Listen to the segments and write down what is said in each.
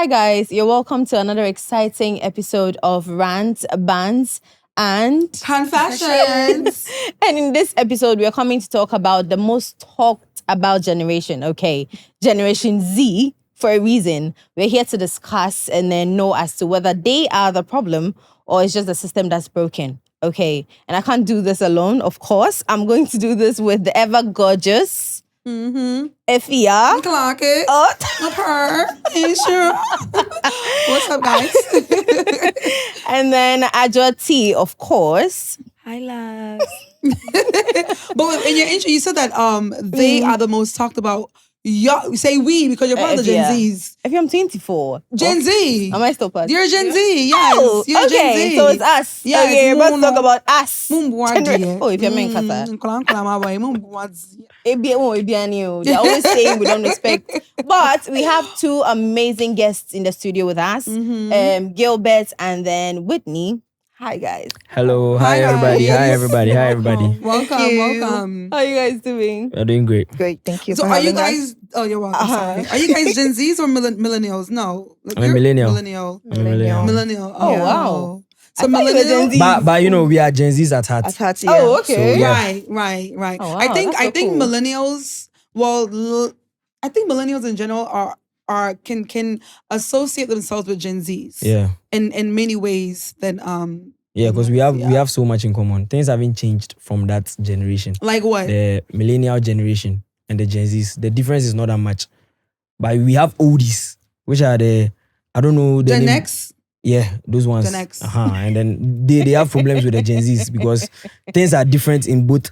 Hi guys, you're welcome to another exciting episode of Rants, Bants, and Confessions. And in this episode, we are coming to talk about the most talked about generation, okay? Generation Z, for a reason. We're here to discuss and then know as to whether they are the problem or it's just the system that's broken, okay? And I can't do this alone, of course. I'm going to do this with the ever gorgeous Efia. Clock it. Oh. Up her. Ain't sure. What's up, guys? And then Ajwa T, of course. Hi, loves. But in your intro, you said that they are the most talked about. You say we because you're part of the Gen Zs. If I'm 24. Gen Z. Am I still part? You're Gen Z, yes. Oh, you're okay, Gen Z. so it's us. Yes, Okay, we're about to talk about us. Oh, if you're main kasa. They're always saying we don't respect. But we have two amazing guests in the studio with us. Gilbert and then Whitney. Hi guys. Hello, Hi, hi everybody, guys. hi everybody, hi everybody. Welcome. How are you guys doing? We're doing great. Great, thank you So for are you having us. guys, oh, you're welcome, sorry. Are you guys Gen Zs or millennials? No. Like, I'm a you're millennial. Millennial. Millennial. Millennial. Oh, wow. So I thought you were Gen millennial. Z. But you know we are Gen Zs at heart. At heart, yeah. Oh, okay. So, yeah. Right. Oh, wow, I think that's so cool. millennials. Well, I think millennials in general can associate themselves with Gen Zs. Yeah, In many ways. Than yeah, because we have so much in common. Things haven't changed from that generation. like what? The millennial generation and the Gen Zs. The difference is not that much. But we have oldies, which are I don't know the Gen name. X. Yeah, those ones. Gen X. And then they have problems with the Gen Zs because things are different in both.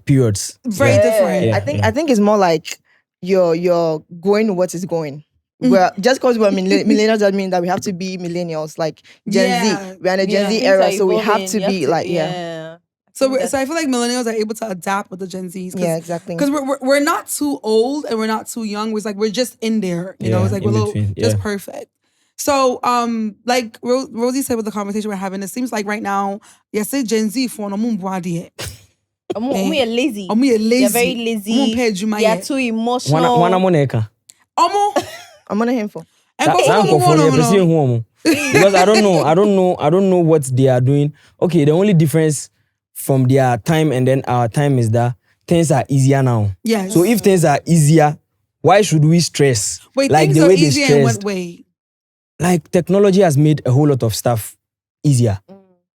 Periods. Very different. Yeah. I think it's more like you're going with what is going. Well, just because we're millennials doesn't mean that we have to be millennials. Like Gen Yeah. Z, we're in a Gen Z Things era, are so we have evolving. to You be like, yeah, So I feel like millennials are able to adapt with the Gen Zs. yeah, exactly. Because we're not too old and we're not too young. It's like we're just in there. You know, Yeah, it's like in we're little, between, just yeah. perfect. So like Rosie said with the conversation we're having, it seems like right now, say Gen Z for no mumbwadi. I'm lazy. Omo lazy. They're very lazy. They are too emotional. One moneka. Omo. I'm on a handful. Because I don't know what they are doing. Okay, the only difference from their time and then our time is that things are easier now. Yes. So if things are easier, why should we stress? Wait, like things the are way they easier in stressed. what way? Like technology has made a whole lot of stuff easier.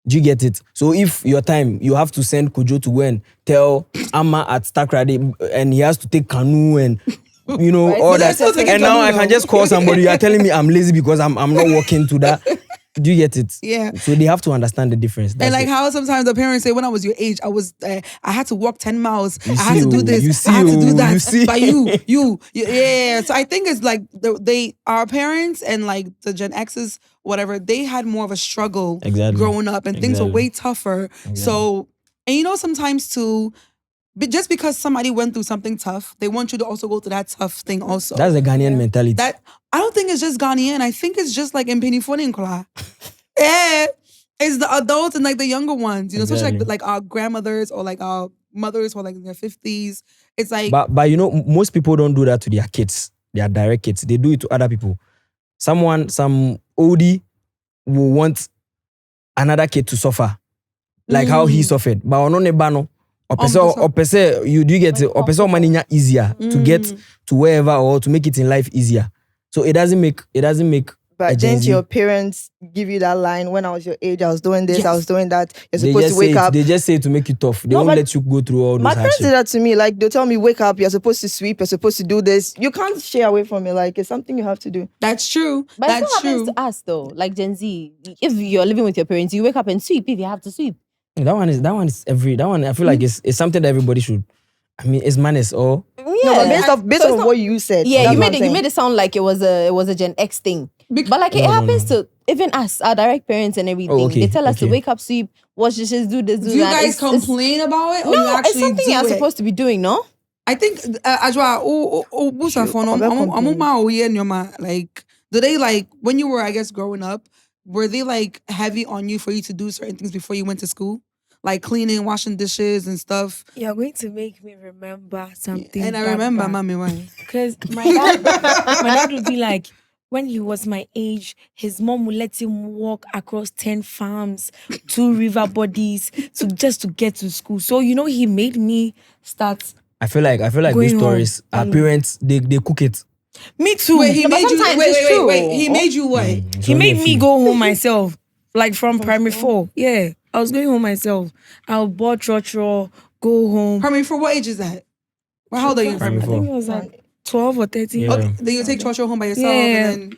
Do you get it? So if your time, you have to send Kojo to go and tell Amma at Stakrade and he has to take canoe and all that. still taking And now canoe I can though. just call somebody. You are telling me I'm lazy because I'm not walking to that. Do you get it? Yeah. So they have to understand the difference. And That's like it. how sometimes the parents say, when I was your age, I had to walk 10 miles. You I had to see, do this. you see, I had to do you that. see. But yeah. So I think it's like our parents and like the Gen X's, whatever, they had more of a struggle Exactly. growing up and things were Exactly. way tougher. So, and sometimes too, but just because somebody went through something tough, they want you to also go through that tough thing also. That's the Ghanaian mentality. That I don't think it's just Ghanaian. I think it's just like in Pennyfoninkla. Yeah. It's the adults and like the younger ones, especially Exactly. like our grandmothers or like our mothers who are like in their 50s. It's like But most people don't do that to their kids. Their direct kids. They do it to other people. Some oldie will want another kid to suffer. Like how he suffered. But on bano. You do get it. Opesa money easier to get to wherever or to make it in life easier. So it doesn't make But a Gen didn't Z. your parents give you that line when I was your age? I was doing this, I was doing that. You're They supposed just to wake up. They just say it to make you tough. They No, won't but let you go through all those My parents hardships. did that to me. Like, they'll tell me, wake up, you're supposed to sweep, you're supposed to do this. You can't stay away from it. Like, it's something you have to do. that's true. But That's it still happens true. to us though, like Gen Z. If you're living with your parents, you wake up and sweep if you have to sweep. That one I feel like it's something that everybody should. It's manners or Yeah. No, but based So off it's not- what you said. Yeah, that's you what I'm made saying. it sound like it was a Gen X thing. But like it happens to even us, our direct parents and everything. Oh, okay, They tell us to okay. wake up, sweep, wash dishes, do this, do Do you that. guys complain about it or you No, actually it's something do you're it? supposed to be doing, no? I think Ajwa, like, do they like when you were, I guess, growing up, were they like heavy on you for you to do certain things before you went to school? Like cleaning, washing dishes and stuff. You're going to make me remember something. And I remember, mommy, why? Because my dad would be like, when he was my age, his mom would let him walk across 10 farms, 2 river bodies just to get to school. So, he made me start. I feel like Going those home stories, our alone. parents, they cook it. Me too. Wait, he No, but made you. sometimes Wait, it's wait, true. wait. He made you what? It's He only a made me few. go home myself, like from primary 4. Yeah, I was going home myself. I'll board trotro, go home. Primary for what age is that? Well, how old are you in I primary Primary think four? it was like 12 or 13. Yeah. Okay, then you take Churchill home by yourself Yeah. and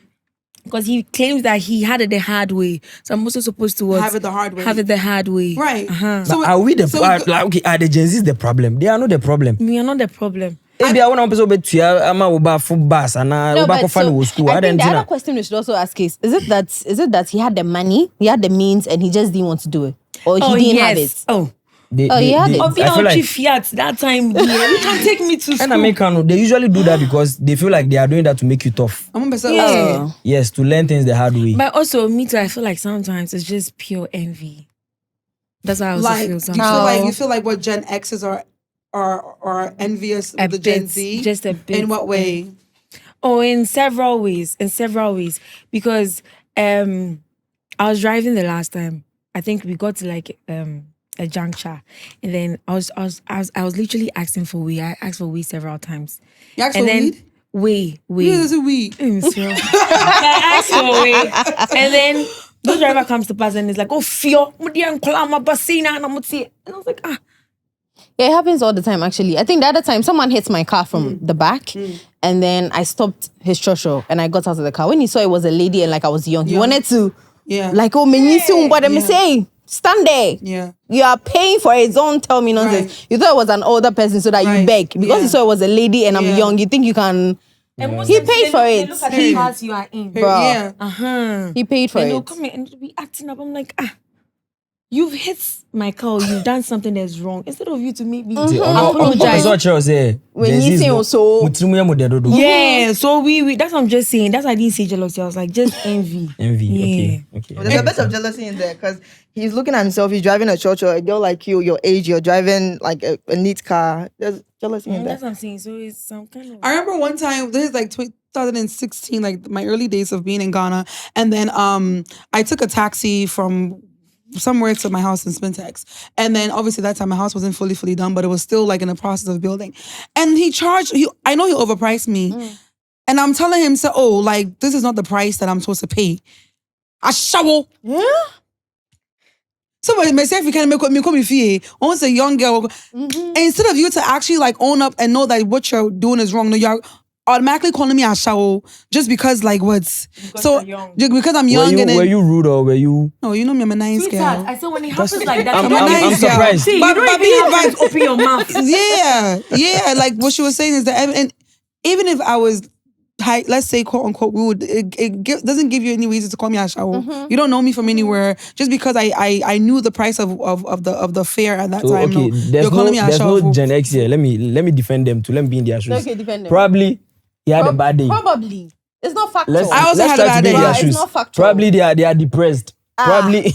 Because he claims that he had it the hard way. So I'm also supposed to what? Have it the hard way. Have it the hard way. right. Uh-huh. So But are we the so are the Gen Zs the problem? They are not the problem. We are not the problem. Maybe I want to person betua ama oba full bus and No, oba but ko so, school. I think the Then other question we should also ask is it that he had the money, he had the means, and he just didn't want to do it, or he didn't have it? Oh, he had it. I feel like Fiat that time. Yeah, you can take me to and school. American, they usually do that because they feel like they are doing that to make you tough. I'm gonna say Yeah. Yes, to learn things the hard way. But also, me too, I feel like sometimes it's just pure envy. That's how I also like feel you sometimes. feel like what Gen X's are envious A of the Gen bit, Z. just a bit. In what way? Oh, in several ways. Because I was driving the last time. I think we got to like a juncture, and then I was literally asking for weed. I asked for weed several times. You asked And for then weed? weed. Yeah, there's a weed. I asked for weed. And then the driver comes to pass and is like, oh, Fio, and I was like, Yeah, it happens all the time, actually. I think the other time, someone hits my car from the back, and then I stopped his trotro, and I got out of the car. When he saw it was a lady and like I was young, he wanted to, Yeah. like, oh, me soon, but I'm saying, stand there. Yeah. You are paying for it. Don't tell me nonsense. Right. You thought it was an older person so that you Right. beg. Because Yeah. you saw it was a lady and I'm Yeah. young, you think you can... He paid for it. Look at the class you are in. Bro. Yeah. Uh-huh. He paid for And they'll it. come in and be acting up. I'm like, you've hit my car, you've done something that's wrong. Instead of you to make me apologize. When you say also... Yeah, so we that's what I'm just saying. That's why I didn't say jealousy. I was like, just envy. Envy. Yeah. Okay. There's a bit of jealousy in there because he's looking at himself. He's driving a church, or a girl like you, your age, you're driving like a neat car. There's jealousy in there. That's what I'm saying. So it's some kind of. I remember one time, this is like 2016, like my early days of being in Ghana. And then I took a taxi from somewhere to my house in Spintex. And then obviously that time my house wasn't fully done, but it was still like in the process of building. And I know he overpriced me. And I'm telling him, so, oh, like, this is not the price that I'm supposed to pay. I shower. Yeah? So myself, you can make me feel almost a young girl. And instead of you to actually like own up and know that what you're doing is wrong, no, you're automatically calling me a shower just because like what's so you're young. because I'm young and then, Were you rude or were you? no, you know me, I'm a nice Sweetheart, girl. I said when it happens like that, I'm you a don't nice I'm girl. surprised. See, But- you don't but even be have to open your mouth. Yeah. Like what she was saying is that, and even if I was high, let's say quote unquote rude, doesn't give you any reason to call me a shower. You don't know me from anywhere. Just because I knew the price of the fare at that So time. okay, No, there's you're calling me a there's shower. no Gen X here. Let me defend them to let me be in their shoes. Okay, defend them. Probably he had a bad day. Probably. It's not factual. Let's I also let's had try a bad to be in day. their It's shoes. not factual. Probably they are depressed. Probably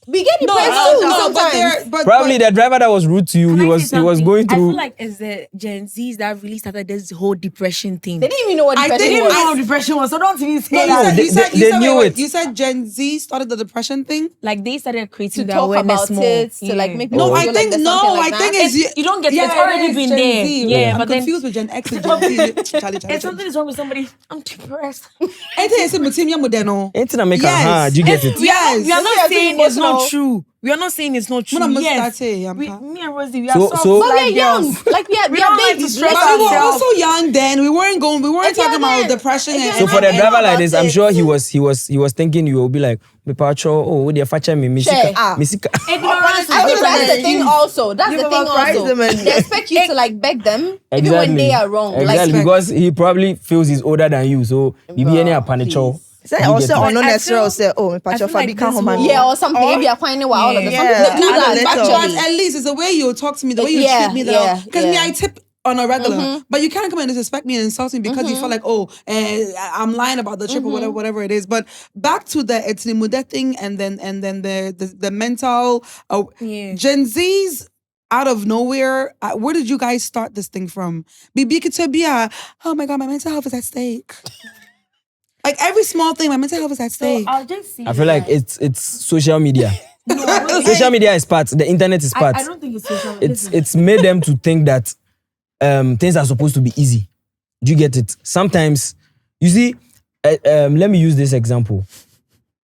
We get depressed too sometimes. probably the driver that was rude to you, he was going I through. feel like it's the Gen Zs that really started this whole depression thing. They didn't even know what I depression didn't was. know what depression was, so don't even say No, that. they knew it. You said Gen Z started the depression thing. Like they started creating to the talk awareness about more. it, to like make No, people I feel think like there's something like I think that. it's You don't get it's it already is been Gen there. Z. Yeah, I'm but then confused with Gen X and Gen Z. Charlie. if something is wrong with somebody, I'm depressed. I think it's a material model. Ain't it make Yes. do you get it? We are Yes. not saying it's not emotional. true. We are not saying it's not true. When I'm Yes, start me and Rosie, we are So- soft so- But like we're young. girls. Like we are don't like to babies. stress But we were ourselves. also young then. We weren't talking about depression and So for the I know driver like about this, I'm it. sure he was thinking you will be like, me pacho, oh, they facha me Share. misika. Ignorance I think is that's the different. thing also. That's You the thing overpriced also. them and- They expect you to like beg them even when they are wrong. Exactly, Like, because he probably feels he's older than you. So maybe any apanicho. please. Say You also get it. on no I necessary feel- say, oh, my patcho feel like Fabi can't this home whole- yeah, or something. Maybe you're finding out all of the Yeah. something. They do Yeah. that But But actually. at least it's the way you talk to me, the way you Yeah, treat me. yeah, Because me, yeah. I tip on a regular, but you can't come and disrespect me and insult me because you feel like, oh, I'm lying about the trip or whatever it is. But back to the etnimude thing, and then the mental Yeah. Gen Z's. Out of nowhere, where did you guys start this thing from? Bibi Kitabia, oh my God, my mental health is at stake. Like every small thing, my mental health is at So stake. I'll just say I feel like it's social media. Social media is part. The internet is part. I don't think it's social. It's made them to think that things are supposed to be easy. Do you get it? Sometimes, you see, let me use this example.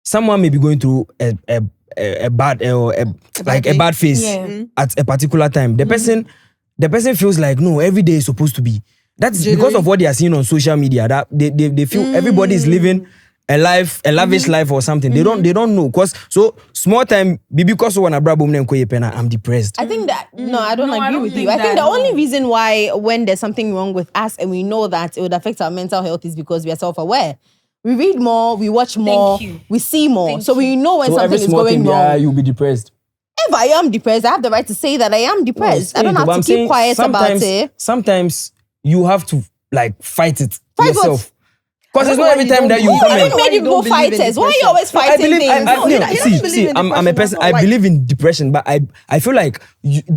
Someone may be going through a bad or a bad phase at a particular time. The person feels like no, every day is supposed to be. That's because of what they are seeing on social media. That they feel everybody is living a lavish life or something. They don't know. Cause so small time, because when I'm depressed. I think that no, I don't agree with you. think I think that, the only reason why when there's something wrong with us and we know that it would affect our mental health is because we are self-aware. We read more, we watch more, we see more. So we know when So something every is small going thing, wrong. you'll be depressed. If I am depressed, I have the right to say that I am depressed. I don't have to keep quiet about it. Sometimes you have to like fight it Fight what? yourself. Because it's know not why every you time don't that you believe come in I in. don't made you go don't believe in fighters. Why are you depression? always I fighting believe. things? No, he doesn't believe in I'm a depression, person. that's I not believe in depression, but I feel like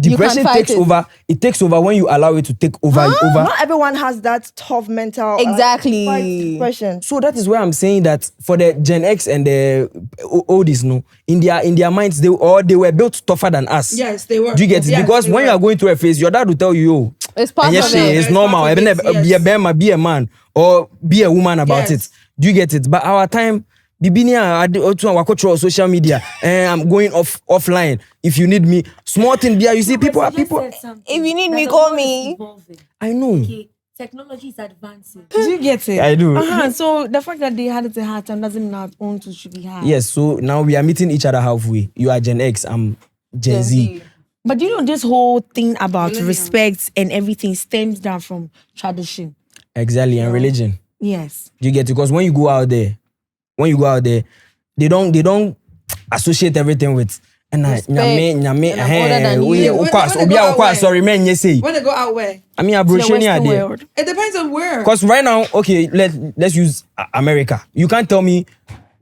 depression fight takes it. over. It takes over when you allow it to take over. Not everyone has that tough mental Exactly. fight depression. So that is why I'm saying that for the Gen X and the oldies, no, in their minds, they were built tougher than us. Yes, they were. Do you get it? Yes, Because they when you were. are going through a phase, your dad will tell you, "Yo, It's part and of yes, it. it's It's normal. part of Even it, be a bema, be a man, or be a woman about Yes. it." Do you get it? But our time, on social media, and I'm going offline. If you need me, small thing, you see, people. If you need me, call me. I know. Okay, technology is advancing. Do you get it? I do. So the fact that they had it a hard time doesn't mean our own too should be hard. Yes. So now we are meeting each other halfway. You are Gen X. I'm Gen Z. But you know, this whole thing about respect and everything stems down from tradition. Exactly, and religion. Yes. Do you get it? Because when you go out there, they don't associate everything with sorry, man, you say. When they go out where? I mean, The Western there. world. It depends on where. Because right now, okay, let's use America. You can't tell me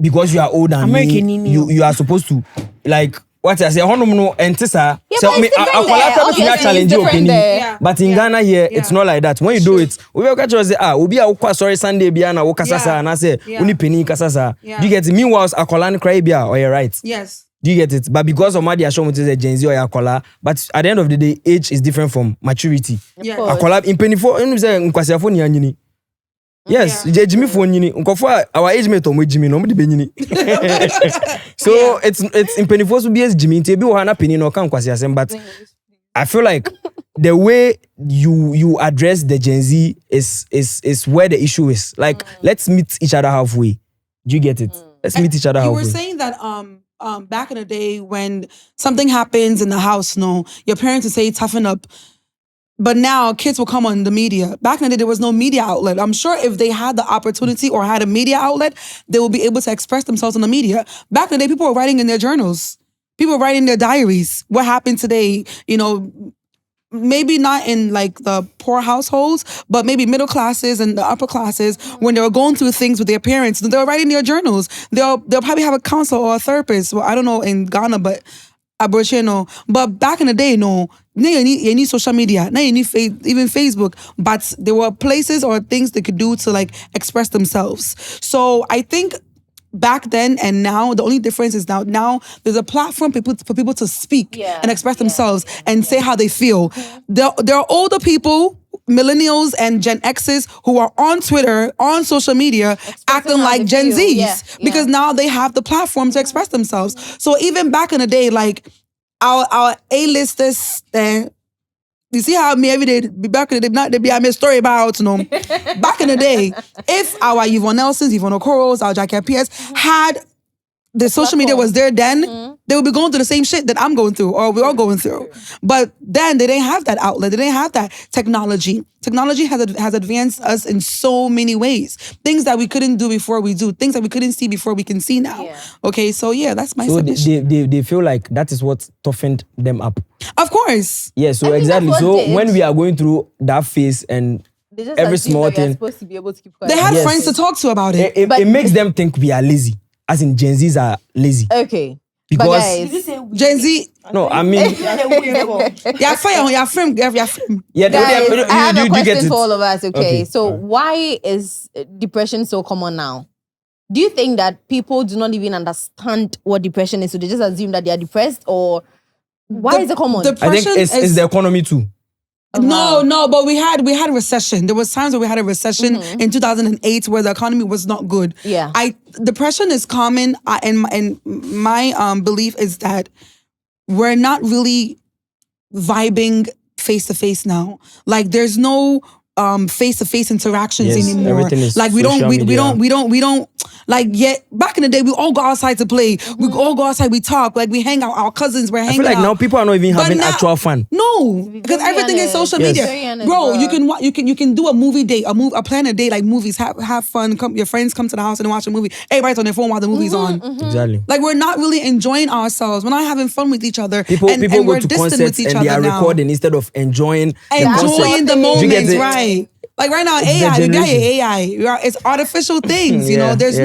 because you are older than American me, Indian. you are supposed to like what I say. Honomuno and Tisa. but it's different there. Obviously, it's challenge your different opinion. there. Yeah. But in Yeah. Ghana here, Yeah. it's not like that. When you do it, we will catch us say, obi a ukwa sorry Sunday bia na ukasasa Yeah. and I say Yeah. uni penny kasasa. Yeah. Do you get it? Meanwhile, akola cry bia or you're right. Yes. Do you get it? But because of my show is a Gen Z or akola, but at the end of the day, age is different from maturity. Yes. course. Akola in penny for you say nkwasiafo ni anyini. Yes, Yeah. Jimmy for nyini. Nkofo our age mate omo Jimmy no mo de benyini. So it's in penny for so be as Jimmy nti bi wo na penny no kan kwasiasem, but I feel like the way you address the Gen Z is where the issue is. Like let's meet each other halfway. Do you get it? Let's meet each other You halfway. were saying that back in the day when something happens in the house, no, your parents would say toughen up. But now kids will come on the media. Back in the day, there was no media outlet. I'm sure if they had the opportunity or had a media outlet, they will be able to express themselves on the media. Back in the day, people were writing in their journals. People were writing their diaries. What happened today? You know, maybe not in like the poor households, but maybe middle classes and the upper classes, when they were going through things with their parents, they were writing their journals. They'll probably have a counselor or a therapist. Well, I don't know in Ghana, but no. But back in the day, no. Now you need social media. Now you need even Facebook. But there were places or things they could do to like express themselves. So I think back then and now, the only difference is now there's a platform for people to speak and express themselves and say how they feel. There are older people, millennials and Gen X's who are on Twitter, on social media, acting how like they Gen feel. Zs because now they have the platform to express themselves. So even back in the day, like our A-listers, you see how me every day, back in the day, not they be a story about, you know. Back in the day, if our Yvonne Nelsons, Yvonne Okoros, our Jackie PS had the social media was there then, they would be going through the same shit that I'm going through or we're all going through. But then they didn't have that outlet. They didn't have that technology. Technology has advanced us in so many ways. Things that we couldn't do before we do. Things that we couldn't see before we can see now. Yeah. Okay, so yeah, that's my So submission. they feel like that is what toughened them up. Of course. Yeah, so I think exactly. that's what So did. when we are going through that phase and They just every assume small that we are thing, supposed to be able to keep quiet. They had Yes. friends to talk to about it. it makes them think we are lazy. As in Gen Zs are lazy. Okay. Because but guys, Gen Z, no, I mean you're fire, you're film. yeah, guys, you I have a get question it. for all of us. Okay, Okay. so why is depression so common now? Do you think that people do not even understand what depression is? So they just assume that they are depressed, or why is it common? I think it's the economy too. No, but we had recession. There was times where we had a recession in 2008 where the economy was not good. Yeah. Depression is common, and my belief is that we're not really vibing face to face now. Like there's no face to face interactions anymore. Everything is like we social don't like yet back in the day we all go outside to play. We all go outside, we talk, like we hang out, our cousins we're hanging out. I feel like now people are not even having actual fun. No, because everything is social media. Bro, you can do a movie date, a plan a day like movies, have fun, come your friends come to the house and watch a movie. Everybody's on their phone while the movie's on. Exactly. Like we're not really enjoying ourselves. We're not having fun with each other. People and go we're to distant concerts with each and they other are now. recording instead of enjoying The moments, it? right? Like right now, AI, we got AI. It's artificial things, you know. There's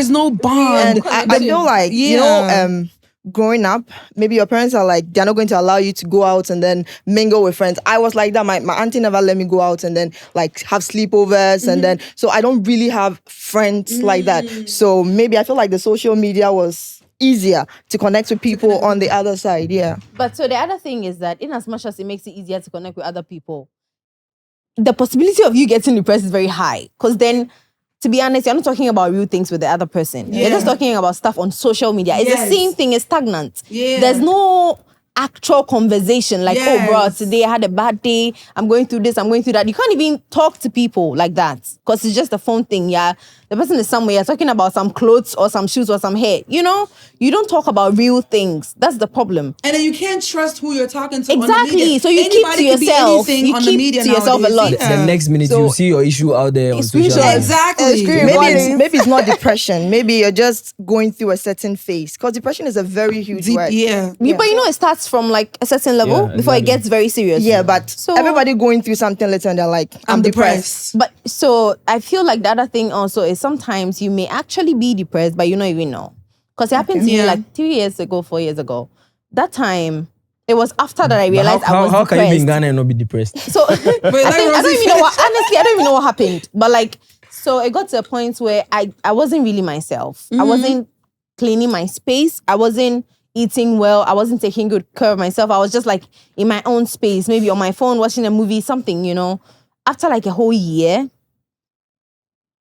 no bond. And I feel like, you know, growing up, maybe your parents are like, they're not going to allow you to go out and then mingle with friends. I was like that. My auntie never let me go out and then like have sleepovers. And then, so I don't really have friends like that. So maybe I feel like the social media was easier to connect with people on the other side. Yeah. But so the other thing is that in as much as it makes it easier to connect with other people, the possibility of you getting depressed is very high. Because then, to be honest, you're not talking about real things with the other person. You're just talking about stuff on social media. It's the same thing, it's stagnant. Yeah. There's no actual conversation like, oh, bro, today I had a bad day. I'm going through this, I'm going through that. You can't even talk to people like that because it's just a phone thing. Yeah, the person is somewhere, you're talking about some clothes or some shoes or some hair. You know, you don't talk about real things. That's the problem. And then you can't trust who you're talking to. Exactly. On the media. So you keep to yourself. You keep to yourself a lot. The next minute you see your issue out there on social media. Exactly. Maybe it's not depression. Maybe you're just going through a certain phase. Because depression is a very huge word. Yeah. But you know, it starts from like a certain level before it gets very serious. Yeah, but everybody going through something later and they're like, I'm depressed. But so I feel like the other thing also is sometimes you may actually be depressed, but you don't even know. Because it happened to me like 4 years ago. That time, it was after that I realized I was how depressed. can you be in Ghana and not be depressed? So I don't even know what, honestly, I don't even know what happened. But like, so it got to a point where I wasn't really myself. I wasn't cleaning my space. I wasn't eating well. I wasn't taking good care of myself. I was just like in my own space, maybe on my phone, watching a movie, something, you know. After like a whole year,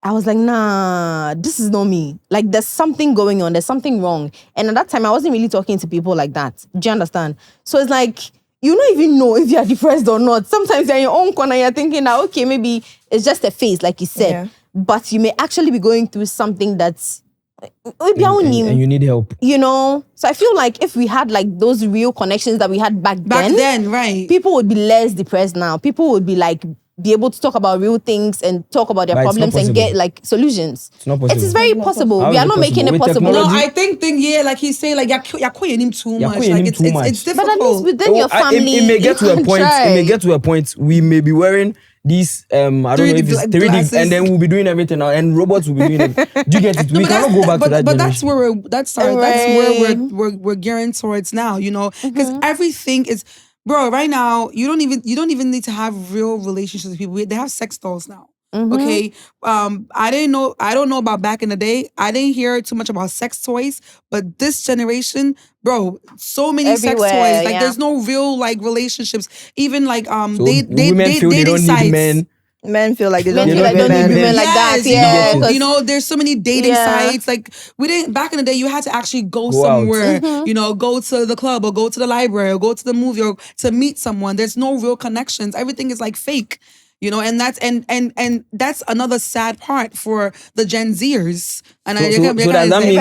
I was like, nah, this is not me. Like, there's something going on. There's something wrong. And at that time, I wasn't really talking to people like that. Do you understand? So it's like, you don't even know if you're depressed or not. Sometimes you're in your own corner, you're thinking that, okay, maybe it's just a phase, like you said. Yeah. But you may actually be going through something that's... And you need help. You know? So I feel like if we had like those real connections that we had back then, right. people would be less depressed now. People would be like... be able to talk about real things and talk about their problems and get like solutions. It's not possible. It is very possible. How We is are it not making it possible? With possible. No, I think like he's saying like you're quitting him too much. quitting Like him too much. it's difficult. But at least within your family, it may get you to a can point. try. It may get to a point. We may be wearing these I don't know if it's 3D, glasses. and then we'll be doing everything now, and robots will be doing it. Do you get it? We cannot go back to that but generation. that's where we're gearing towards now. You know, because everything is. Bro, right now you don't even need to have real relationships with people. They have sex dolls now. Okay, I don't know about back in the day. I didn't hear too much about sex toys, but this generation, bro, so many sex toys. Like there's no real like relationships. Even like So they women feel they don't need men. Men feel like they Men don't feel need like don't need women like that. Yes, Yeah, you know, there's so many dating sites. Like we didn't back in the day. You had to actually go somewhere. You know, go to the club or go to the library or go to the movie or to meet someone. There's no real connections. Everything is like fake. You know, and that's and that's another sad part for the Gen Zers. And So does that mean?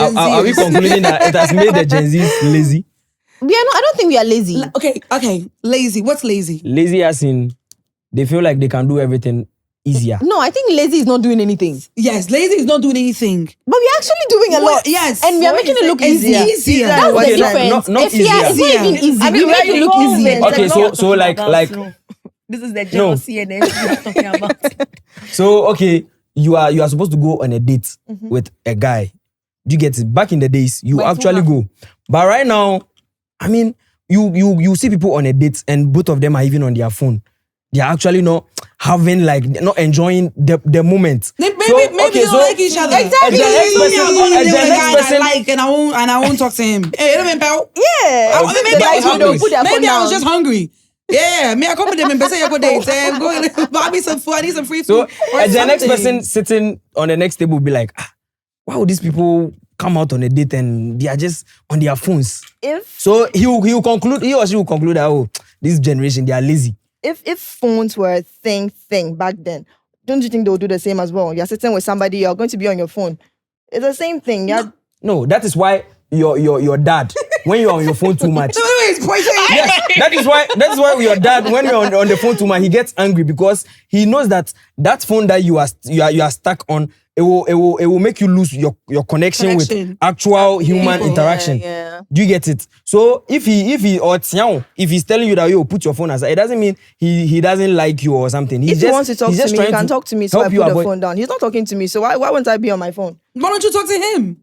Are we concluding that it has made the Gen Zs lazy? I don't think we are lazy. Okay, lazy. What's lazy? Lazy as in they feel like they can do everything easier. No, I think lazy is not doing anything. Yes, lazy is not doing anything. But we're actually doing a lot. Yes. And we are making it look easier. Easier. That's the Okay, difference. not It's not even easy. I mean, we make it look easy. Okay, so like this is the jealousy and everything I'm talking about. so okay, you are supposed to go on a date with a guy. Do you get it? Back in the days, you actually go. But right now, I mean, you see people on a date and both of them are even on their phone. They are actually not having like not enjoying the moment. Maybe we don't like each other. Exactly. A Gen X person- I'm only a dealing Gen with a X guy person- I like, and I won't talk to him. Hey, it don't mean pal. Yeah. Maybe I was Guys who don't hungry. put their phone Maybe I was down. just hungry. Yeah, me, I come with them and say, go date. Go buy me some food. I need some free So food. or a Gen X something. person sitting on the next table will be like, why would these people come out on a date and they are just on their phones? So he or she will conclude that, this generation, they are lazy. If phones were a thing back then, don't you think they would do the same as well? You're sitting with somebody, you're going to be on your phone. It's the same thing. No, that is why your dad, when you're on your phone too much. He's pointing. Yes, that is why your dad, when you're on the phone too much, he gets angry because he knows that phone that you are stuck on, it will make you lose your connection with actual human interaction. Yeah. Do you get it? So if he's telling you that you put your phone aside, it doesn't mean he doesn't like you or something. If he wants to talk to me, he can talk to me, so I help put you the avoid- phone down. He's not talking to me, so why won't I be on my phone? Why don't you talk to him?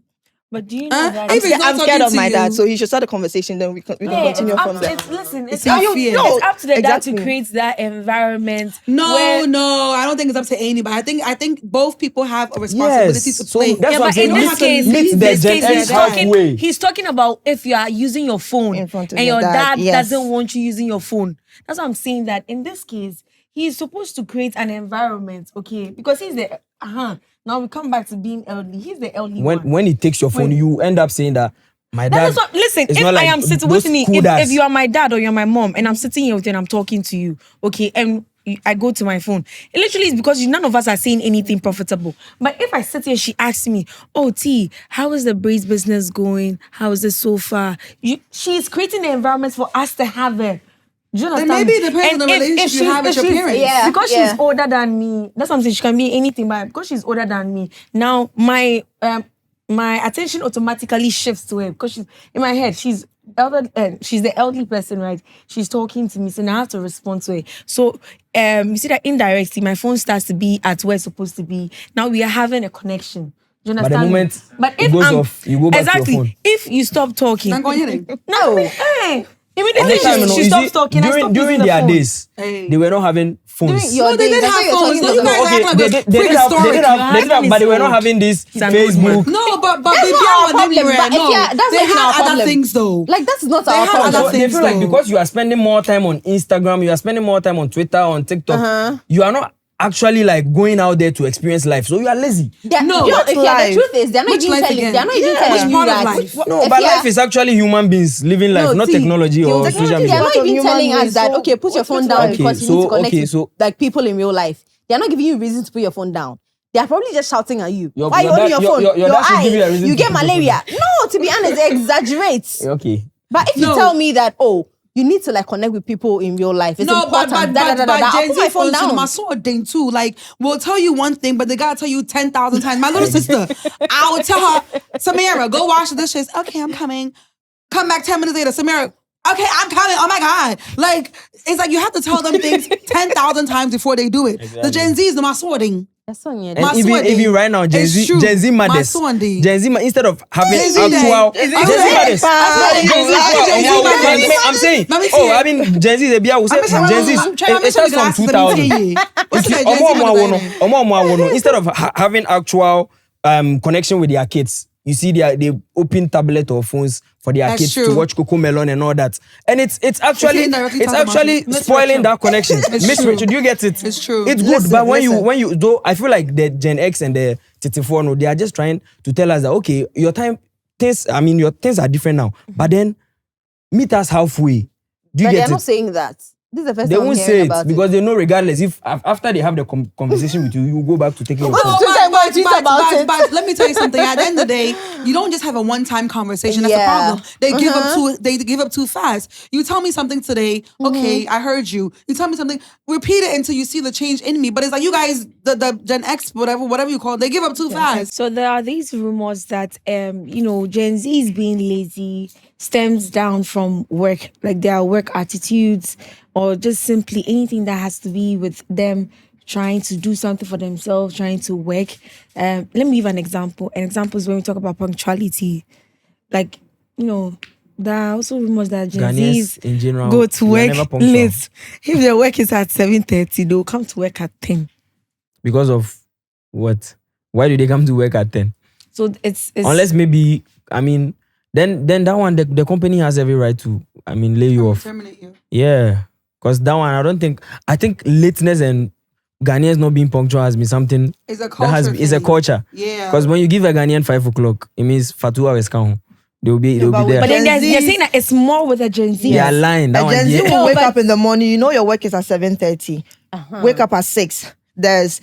But do you know that? If he's not I'm scared talking of to my you- dad, so he should start the conversation, then we can continue from there. It's not fair. It's up to the dad Exactly. to create that environment. No, where- I don't think it's up to anybody. I think both people have a responsibility to so play. that's Yeah, what I'm but saying. in this case, Meet the this Gen case, X halfway. he's talking about if you are using your phone In front of and your your dad, dad yes. doesn't want you using your phone. That's what I'm saying, that in this case, he's supposed to create an environment, okay? Because he's the, now we come back to being elderly. He's the elderly one. When he takes your phone, you end up saying that my dad. That is what, listen, it's if not I like am sitting those with me, cool dads. if you are my dad or you're my mom and I'm sitting here with you and I'm talking to you, okay, and I go to my phone, it literally is because none of us are saying anything profitable. But if I sit here, she asks me, oh, T, how is the braids business going? How is it so far? She's creating the environment for us to have it. Do you understand? maybe it depends on the relationship you have with your parents. Yeah. Because she's older than me, that's what I'm saying, she can be anything, but because she's older than me, now my attention automatically shifts to her because she's in my head. She's the elderly person, right? She's talking to me, so now I have to respond to her. So you see that indirectly, my phone starts to be at where it's supposed to be. Now we are having a connection. Do you But understand? the moment But it if goes I'm off, you go back to your phone. if you stop talking, I'm going hitting. no, hey, immediately Anytime, you know, she you stops see, talking. I stop during using the their phone. days, they were not having phones. Your No, they days, did that's have what you're phones. talking No, you about. guys act like they we're did have, prehistoric. but they were not having this It's an old man. Facebook. No, but That's baby, not our when they problem, were but if no, that's they not even our had other problem. things though. Like, that's not They our have problem. other So they things, feel like though. because you are spending more time on Instagram, you are spending more time on Twitter, on TikTok, you are not actually like going out there to experience life. So you are lazy. No, you know, what's the life? truth is, they're not Which even life telling. again? They're not even Yeah, telling which you part of that. life? No, if but you are- life is actually human beings living life, No, not see, technology or social They're media. not Part of even human telling us beings, that, so okay, put your phone what's down life? because you need to connect Okay, with like people in real life. They're not giving you reasons to put your phone down. They're probably just shouting at you. Your- Why are you your holding dad- your phone? your dad should give you a reason you to get put your phone malaria. No, to be honest, they exaggerate. Okay. But if you No. tell me that, oh, you need to like connect with people in real life, it's No, but important. I'll Gen put Z my phone phones down. my sword thing too. Like, we'll tell you one thing, but they gotta tell you 10,000 times. My little sister, I would tell her, Samira, go wash the dishes. Okay, I'm coming. Come back 10 minutes later, Samira. Okay, I'm coming. Oh my God. Like, it's like you have to tell them things 10,000 times before they do it. The Gen Z is the my swording. That's on you. And My even swording. right now, Gen It's Z true. My mothers, swording. Gen Z instead of having Gen Z actual day. Gen Z mothers. I'm saying, Let me see oh, it. I mean, Gen Z, they will say Gen Z. It starts from 2000. What's the Gen Z Instead of having actual connection with their kids, you see they open tablet or phones for their That's kids true. to watch Coco Melon and all that, and it's actually indirectly talking about Miss spoiling Rachel. that connection. It's Miss true. Rachel, do you get it? It's true. It's good, Listen, but when listen. you though, I feel like the Gen X and the 34, no, they are just trying to tell us that okay, your things are different now, but then meet us halfway. Do you But get they're it? not saying that. This is the first They time I'm won't hearing say it about because they know regardless if after they have the conversation with you, you go back to taking your phone. But let me tell you something. At the end of the day, you don't just have a one-time conversation. That's the Yeah. problem. They give up too fast. You tell me something today, okay, I heard you. You tell me something, repeat it until you see the change in me. But it's like you guys, the Gen X, whatever you call it, they give up too fast. So there are these rumors that Gen Z is being lazy stems down from work, like their work attitudes, or just simply anything that has to be with them trying to do something for themselves, trying to work. Let me give an example. An example is when we talk about punctuality. Like, there are also rumors that Gen Ghanaians Z's in general, go to they are never work punctual. late. If their work is at 7:30, they'll come to work at 10. Because of what? Why do they come to work at 10? So it's Unless maybe, I mean, then that one, the company has every right to, I mean, lay you off. Terminate you. Yeah. Because that one, I think lateness and Ghanaians not being punctual has been something It's a culture. it's a culture. Yeah. Because when you give a Ghanaian 5 o'clock, it means for 2 hours count. They'll be there. But then Gen they're Zs- saying that it's more with a Gen Z. They are lying. That A one, Gen Z yeah. will wake but- up in the morning. You know your work is at 7:30. Wake up at 6. There's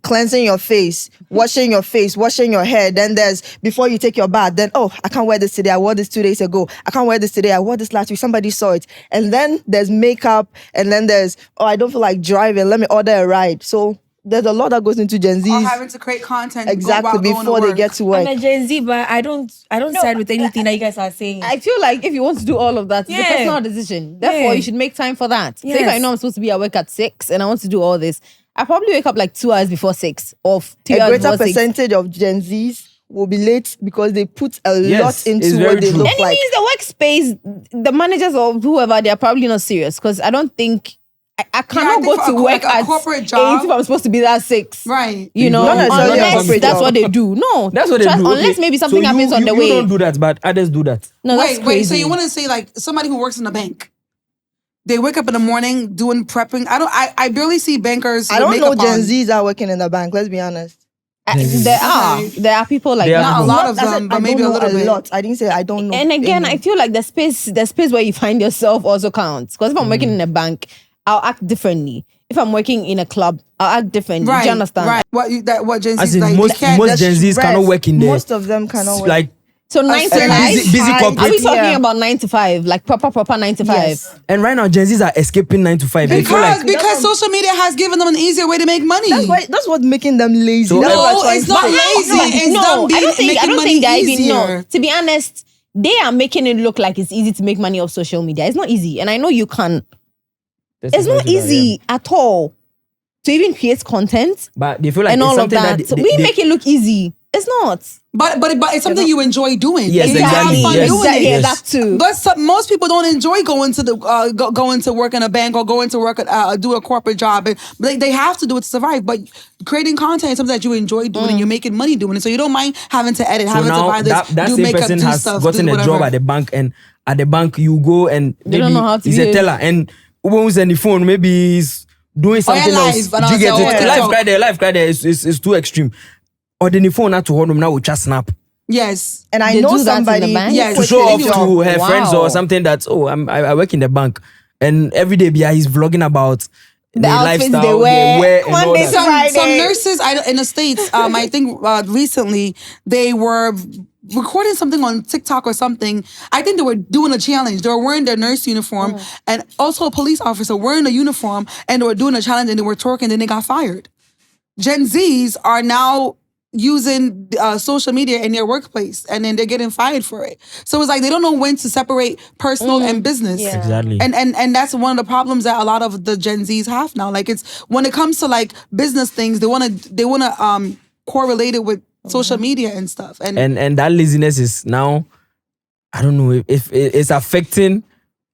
cleansing your face, washing your face, washing your hair. Then there's before you take your bath. Then I can't wear this today. I wore this 2 days ago. I can't wear this today. I wore this last week. Somebody saw it. And then there's makeup. And then there's I don't feel like driving. Let me order a ride. So there's a lot that goes into Gen Or Z's having to create content exactly while going to before they work. get to work. I'm a Gen Z, but I don't side with anything that you guys are saying. I feel like if you want to do all of that, it's a Yeah. personal decision. Therefore, Yeah. you should make time for that. So if Yes. I know I'm supposed to be at work at 6 and I want to do all this, I probably wake up like 2 hours before 6 or 3 A hours greater before 6. percentage of Gen Z's will be late because they put a Yes, lot it's into very what they true. look And it like. means the workspace, the managers or whoever, they're probably not serious because I don't think I cannot think go for to a work at corporate job- 8 if I'm supposed to be there at 6. Right. You know, Not necessarily a unless corporate that's job. what they do. No, That's what they do. Unless Okay. maybe something So happens on the way. You don't do that, but others do that. No, that's Wait, crazy. so you want to say like somebody who works in a bank? They wake up in the morning doing prepping. I barely see bankers. I with don't know makeup Gen on. Z's are working in the bank. Let's be honest. There are people like There are that. Not a people. lot of I said them, but I maybe a don't know little bit. lot. I didn't say I don't know. And again, any. I feel like the space where you find yourself also counts. Because if I'm working in a bank, I'll act differently. If I'm working in a club, I'll act differently. Right. Do you understand? Right. What Gen As Z's in like? most they can't- Gen Zs cannot Stress. work in there. Most of them cannot work. Like, So 9 to And 5. busy Are we corporate. talking Yeah. about 9 to 5? Like proper 9 to 5? Yes. and right now, Gen Zs are escaping 9 to 5. They feel like, Because social media has given them an easier way to make money. That's what's making them lazy. So- That's what I'm No, trying it's to not say. lazy. It's them I don't think they're even easier. no. To be honest, they are making it look like it's easy to make money off social media. It's not easy. And I know you can. It's not easy at all to even create content But they feel like and it's all of something that. that We make it look easy. It's not. But it's something you enjoy doing. Yes, You have exactly. fun Yes. doing it. Yeah, Yes. that too. But most people don't enjoy going to the going to work in a bank or going to work at do a corporate job, and they have to do it to survive. But creating content is something that you enjoy doing, and you're making money doing it, so you don't mind having to edit, So having to now buy this, that do same makeup, person do has stuff, gotten do a job whatever. at the bank, and at the bank you go and They don't know how to he's a behave. teller, and who's on the phone, maybe he's doing something live, else. but Do you get also it? TikTok. Life cry there is too extreme. Or the phone not to hold them now with just snap Yes. And I They know do that in the somebody bank? who Yes. to quit show off his to job. her friends Wow. or something that I work in the bank, and every day he's vlogging about the outfits lifestyle they wear. and all Monday that. to Friday. Some nurses in the States, I think recently, they were recording something on TikTok or something. I think they were doing a challenge. They were wearing their nurse uniform and also a police officer wearing a uniform, and they were doing a challenge and they were twerking, then they got fired. Gen Zs are now using social media in their workplace, and then they're getting fired for it. So it's like they don't know when to separate personal and business. Yeah. Exactly. And that's one of the problems that a lot of the Gen Zs have now. Like, it's when it comes to like business things, they wanna correlate it with social media and stuff. and that laziness is now, I don't know if it's affecting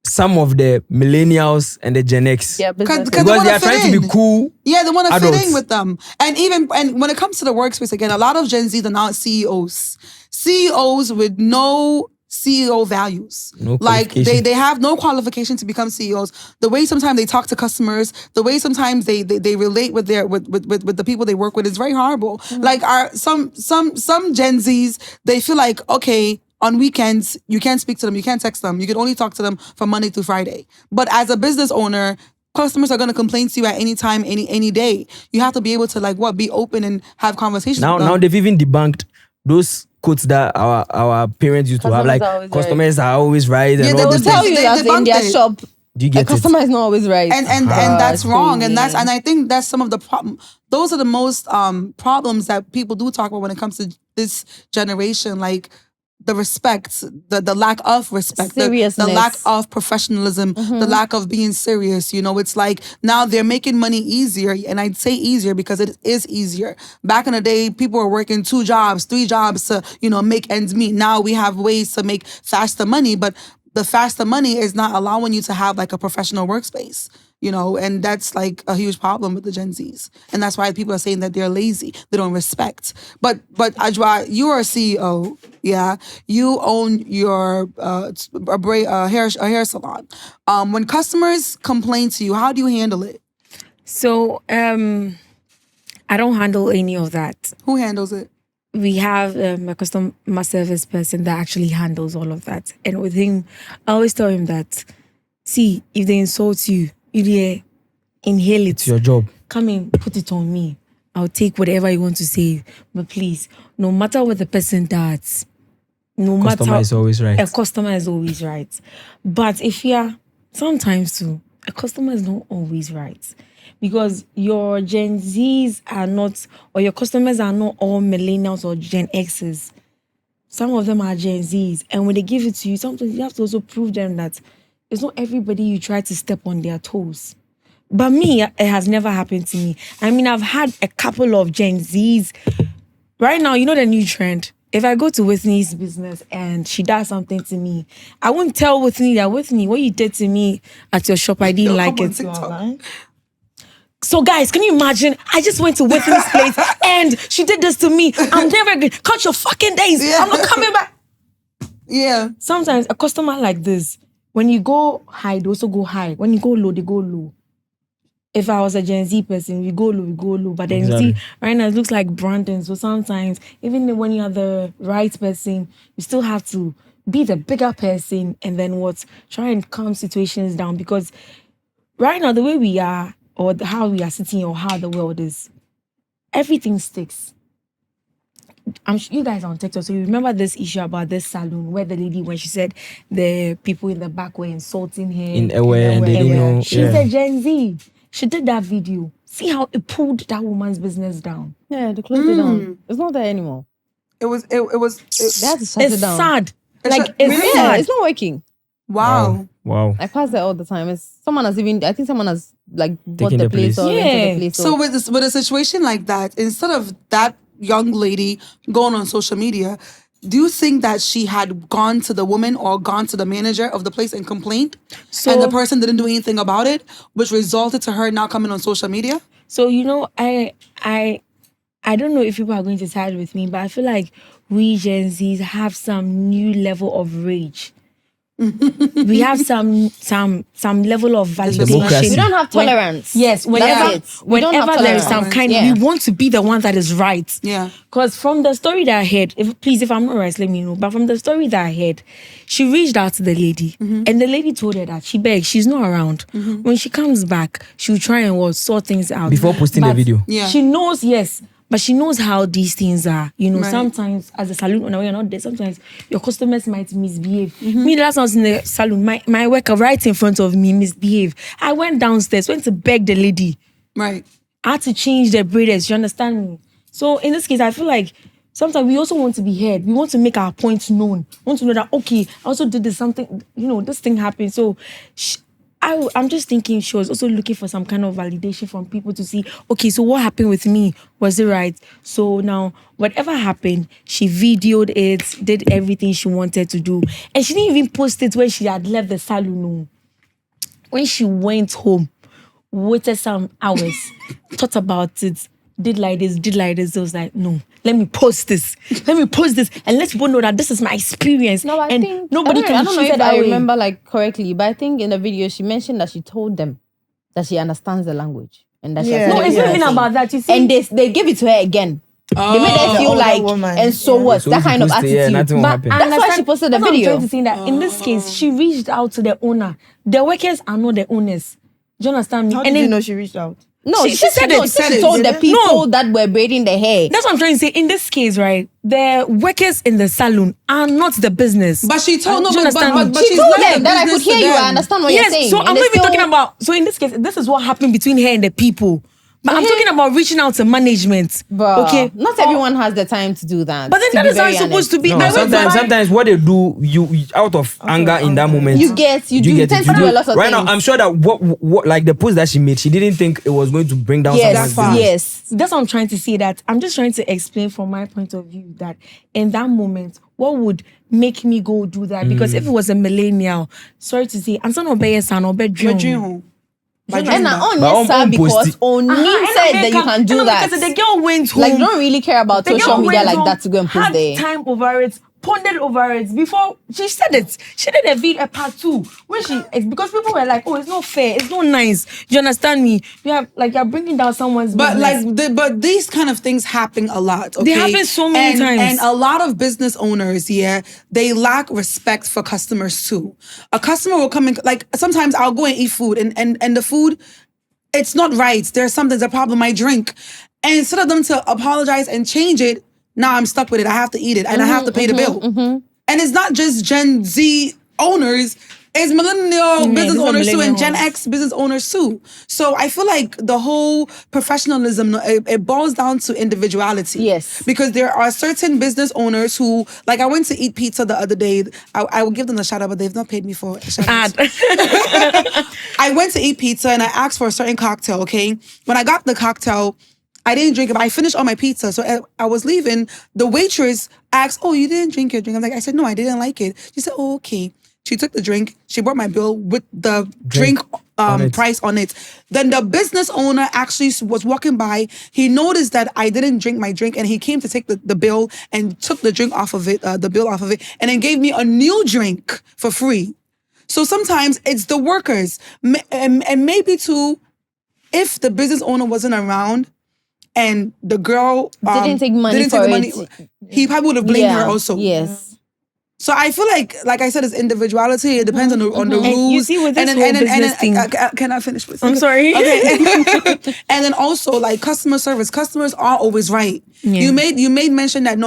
some of the millennials and the Gen X. Yeah, business. Because Because they wanna are fit trying to be in. cool. Yeah, they want to fit adults. in with them. And when it comes to the workspace, again, a lot of Gen Z are now CEOs. CEOs with no CEO values. No Like qualification. they have no qualification to become CEOs. The way sometimes they talk to customers, the way sometimes they relate with their with the people they work with is very horrible. Like some Gen Zs, they feel like, okay, on weekends, you can't speak to them, you can't text them. You can only talk to them from Monday through Friday. But as a business owner, customers are going to complain to you at any time, any day. You have to be able to be open and have conversations Now with them. they've even debunked those quotes that our parents used to have, Customers like are always customers are always right and Yeah, all they They will those tell things. you They that in debunked their it. shop, Do you a get it? customer is not always right. and that's wrong, and crazy. I think that's some of the problem. Those are the most problems that people do talk about when it comes to this generation, like the respect, the lack of respect, the Seriousness. lack of professionalism, the lack of being serious. It's like now they're making money easier, and I'd say easier because it is easier. Back in the day, people were working 2 jobs, 3 jobs to make ends meet. Now we have ways to make faster money, but the faster money is not allowing you to have like a professional workspace, and that's like a huge problem with the Gen Zs. And that's why people are saying that they're lazy, they don't respect. But Ajwa, you are a CEO, yeah? You own your hair salon. When customers complain to you, how do you handle it? So, I don't handle any of that. Who handles it? We have a customer service person that actually handles all of that. And with him, I always tell him that, see, if they insult you, you inhale it. It's your job. Come in, put it on me. I'll take whatever you want to say. But please, no matter what the person does, Customer is always right. A customer is always right. But if sometimes too, a customer is not always right. Because your Gen Zs are not, or your customers are not all millennials or Gen Xs. Some of them are Gen Zs. And when they give it to you, sometimes you have to also prove them that it's not everybody you try to step on their toes. But me, it has never happened to me. I mean, I've had a couple of Gen Zs. Right now, you know the new trend? If I go to Whitney's business and she does something to me, I won't tell Whitney that, Whitney, what you did to me at your shop, I didn't like it. So guys, can you imagine? I just went to Whitney's place and she did this to me. I'm never gonna cut your fucking days. I'm not coming back. Yeah. Sometimes a customer like this, when you go high, they also go high. When you go low, they go low. If I was a Gen Z person, we go low. But then Exactly. you see, right now it looks like Brandon. So sometimes, even when you are the right person, you still have to be the bigger person and then try and calm situations down. Because right now, the way we are, or how we are sitting, or how the world is, everything sticks. I'm sure you guys are on TikTok, so you remember this issue about this salon where the lady, when she said the people in the back were insulting her In a way, and they didn't know. She's a Gen Z. She did that video. See how it pulled that woman's business down. Yeah, they closed it down. It's not there anymore. They had to shut It's it down. sad. It's Like, sad. it's Really? Yeah, sad. it's not working. Wow. Wow. I pass there all the time. I think someone has like bought Taking the the place place. or rented the place. So with a situation like that, instead of that young lady going on social media, do you think that she had gone to the woman or gone to the manager of the place and complained, and the person didn't do anything about it, which resulted to her now coming on social media? So, I don't know if people are going to side with me, but I feel like we Gen Zs have some new level of rage. We have some level of validation. Democracy. we don't have tolerance. Yes, That's it. We don't have whenever there is some tolerance. kind, Yeah. we want to be the one that is right. Yeah. Because from the story that I heard, if I'm not right, let me know. But from the story that I heard, she reached out to the lady, and the lady told her that she begged, she's not around. When she comes back, she'll try and sort things out. Before posting the But video. Yeah. She knows, yes. But she knows how these things are. Right. Sometimes as a salon owner, when you're not there, sometimes your customers might misbehave. Me, last time I was in the salon, my worker right in front of me misbehaved. I went downstairs, went to beg the lady. Right. I had to change the braiders, you understand me? So in this case, I feel like sometimes we also want to be heard. We want to make our points known. We want to know that, okay, I also did this something, this thing happened. So I'm just thinking she was also looking for some kind of validation from people to see, okay, so what happened with me? Was it right? So now, whatever happened, she videoed it, did everything she wanted to do. And she didn't even post it when she had left the salon. When she went home, waited some hours, thought about it, did like this. It was like, no, let me post this, and let people know that this is my experience. No, I and think nobody I don't can know treat if it that I way. remember like correctly, but I think in the video she mentioned that she told them that she understands the language and that she Yeah. has No, it's not even everything. about that. You see, And they give it to her again. They made her feel older like, woman. and so Yeah. what? So that if you kind of post it, attitude. nothing will happen. That's why she posted the That's what I'm video. trying to say, that in this case, she reached out to the owner. The workers are not the owners. Do you understand me? How And did you then know she reached out? No, She said it. She told the people that were braiding the hair. that's what I'm trying to say. In this case, right, the workers in the salon are not the business. But she told Do you understand me? but She she's told left them the that I could business hear to you. them. I understand what you're saying. So And I'm they not even still- talking about. So in this case, this is what happened between her and the people. But I'm talking about reaching out to management. Bro, Okay. not everyone has the time to do that. But then that is how it's supposed to be. No, I went to buy- sometimes what they do, you out of anger in that moment. You tend to do a lot of right things. now, I'm sure that what like the post that she made, she didn't think it was going to bring down someone's business. Yes. That's what I'm trying to say. That I'm just trying to explain from my point of view that in that moment, what would make me go do that? Because if it was a millennial, sorry to say, I'm not be son or bedroom. And I But only saw because Oni said that you can do that. Because the girl went home. Like, don't really care about The social girl media went like home, that to go and post had there. time over it, pondered over it before she said it. She did a part 2 when because people were like, "Oh, it's not fair, it's not nice." You understand me? You're bringing down someone's. But business. but these kind of things happen a lot. Okay? They happen so many times. And a lot of business owners, they lack respect for customers too. A customer will come in, like sometimes I'll go and eat food and the food, it's not right. There's a problem. I drink. And instead of them to apologize and change it, now I'm stuck with it. I have to eat it and I have to pay the bill. And it's not just Gen Z owners, it's millennial business owners too and Gen X business owners too. So I feel like the whole professionalism, it boils down to individuality. Yes. Because there are certain business owners who, like I went to eat pizza the other day. I will give them a shout out, but they've not paid me for a shout out. I went to eat pizza and I asked for a certain cocktail, okay? When I got the cocktail, I didn't drink it, but I finished all my pizza. So I was leaving. The waitress asked, "Oh, you didn't drink your drink?" I said, "No, I didn't like it." She said, "Oh, okay." She took the drink. She brought my bill with the drink price on it. Then the business owner actually was walking by. He noticed that I didn't drink my drink, and he came to take the bill and took the drink off of it, the bill off of it, and then gave me a new drink for free. So sometimes it's the workers, and maybe too, if the business owner wasn't around and the girl didn't take money for it. He probably would have blamed her also. Yes. So I feel like I said, it's individuality. It depends on the rules. And you see with this whole business thing. Can I finish? Please? I'm sorry. Okay. And then also like customer service. Customers are always right. Yeah. You made mention that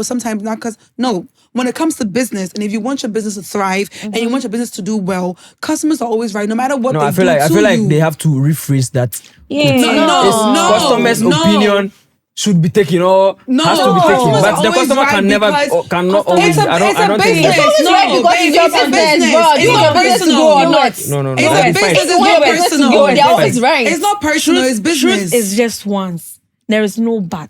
sometimes not because no. When it comes to business, and if you want your business to thrive and you want your business to do well, customers are always right, no matter what they do. I feel like they have to rephrase that. Yeah. No. Customers' opinion should be taken or has to be taken, Customers but are the always customer right cannot always. I don't think business. that. It's always right because it's your business, bro. It's You not want your business to personal. go or not. No. It's a business. It's not personal. They're always right. It's not personal. It's business. Truth is just once. There is no but.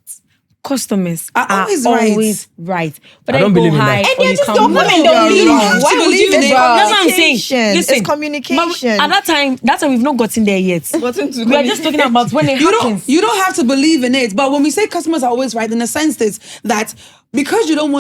Customers Are are always always right. But I don't go believe in that. high And or they you just come don't low. come and don't leave. wrong. Why would you do That's that? what I'm saying. It's communication. But at that time we've not gotten there yet. We are just talking about when it happens. You don't have to believe in it. But when we say customers are always right, in the sense that because you don't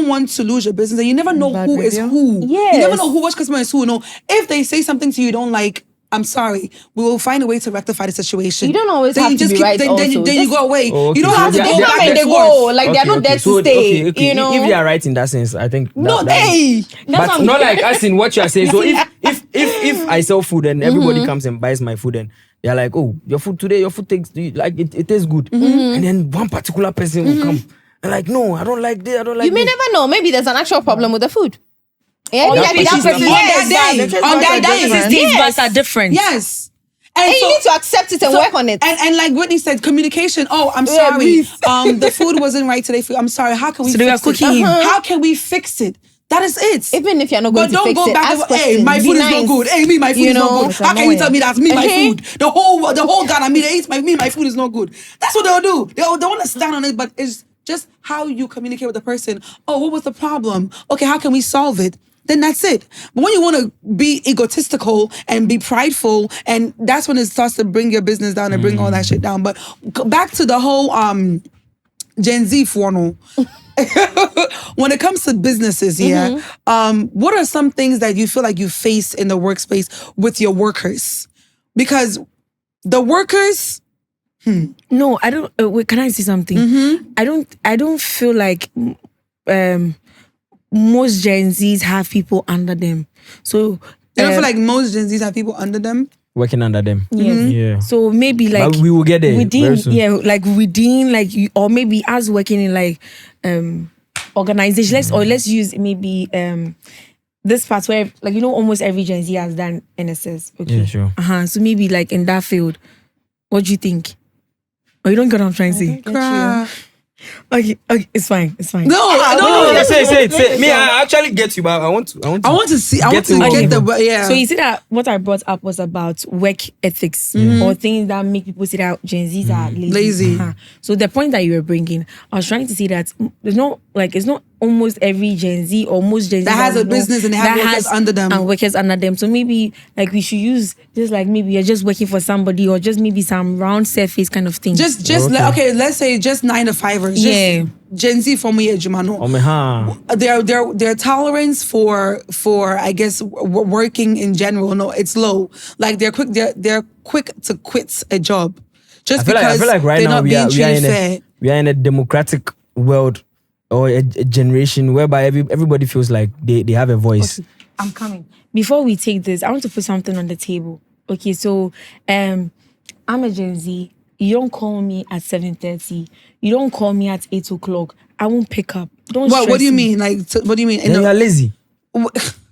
want to lose your business, and you never know who is who. Yes. You never know which customer is who. No, if they say something to you don't like, I'm sorry, we will find a way to rectify the situation. You don't always Then have you to just be keep, right then, also. then you go away. Oh, okay. You don't have to So go they back come and and they forth. go. Like they're not there to stay. Okay. You know. If they are right in that sense, I think. No, that, hey. But not like as in what you are saying. So if I sell food and everybody comes and buys my food and they're like, "Oh, your food tastes like it tastes good," and then one particular person will come and like, "No, I don't like this. I don't like." You may this. never know. Maybe there's an actual problem with the food. Yeah, Or maybe maybe that she's person. not- Yes. on that day, These taste buds are different. yes. And you need to accept it and work on it. And like Whitney said, communication. Oh, I'm Yeah, sorry. beef. The food wasn't right today for you. I'm sorry. How can we So they fix were it? cooking. How can we fix it? That is it. Even if you're not going But to don't fix go it, back ask and hey, questions. my Be food is nice. not good. Hey, me, my food You is know? not good. How can you tell me that's me, my Okay. food? The whole Ghana, my food is not good. That's what they'll do. They want to stand on it, but it's just how you communicate with the person. Oh, what was the problem? Okay, how can we solve it? Then that's it. But when you want to be egotistical and be prideful, and that's when it starts to bring your business down and bring all that shit down. But back to the whole Gen Z funnel. When it comes to businesses, what are some things that you feel like you face in the workspace with your workers? Because the workers, No, I don't. Wait, can I say something? I don't feel like most Gen Zs have people under them. So I don't feel like most Gen Zs have people under them. Working under them. Yes. Yeah. So maybe like But we will get there within, very soon. within like you, or maybe us working in like organization. Let's use maybe this part where almost every Gen Z has done NSS. Okay. Yeah, sure. So maybe like in that field, What do you think? Oh, you don't get what I'm trying to say. Cry. Okay, it's fine. No. Say it. Me, I actually get you, but I want to See. I want Get to to get it. the yeah. So you see that what I brought up was about work ethics or things that make people say that Gen Zs are lazy. Lazy. So the point that you were bringing, I was trying to say that it's not almost every Gen Z or most Gen Z That has a we know business and they have that workers has- under them. and workers under them. So maybe like we should use just like maybe you're just working for somebody or just maybe some round surface kind of thing. Just Okay. let's say just 9 to 5ers. Just Yeah. Gen Z for me, Jumano. Their tolerance for I guess working in general, no, it's low. Like they're quick to quit a job just I feel because like right they're now not being treated fair. we are in a democratic world or a generation whereby everybody feels like they have a voice. I'm coming. Before we take this, I want to put something on the table. Okay, so I'm a Gen Z. You don't call me at 7:30. You don't call me at 8 o'clock. I won't pick up. Don't What stress do you me. mean? Like what do you mean? Then you are lazy.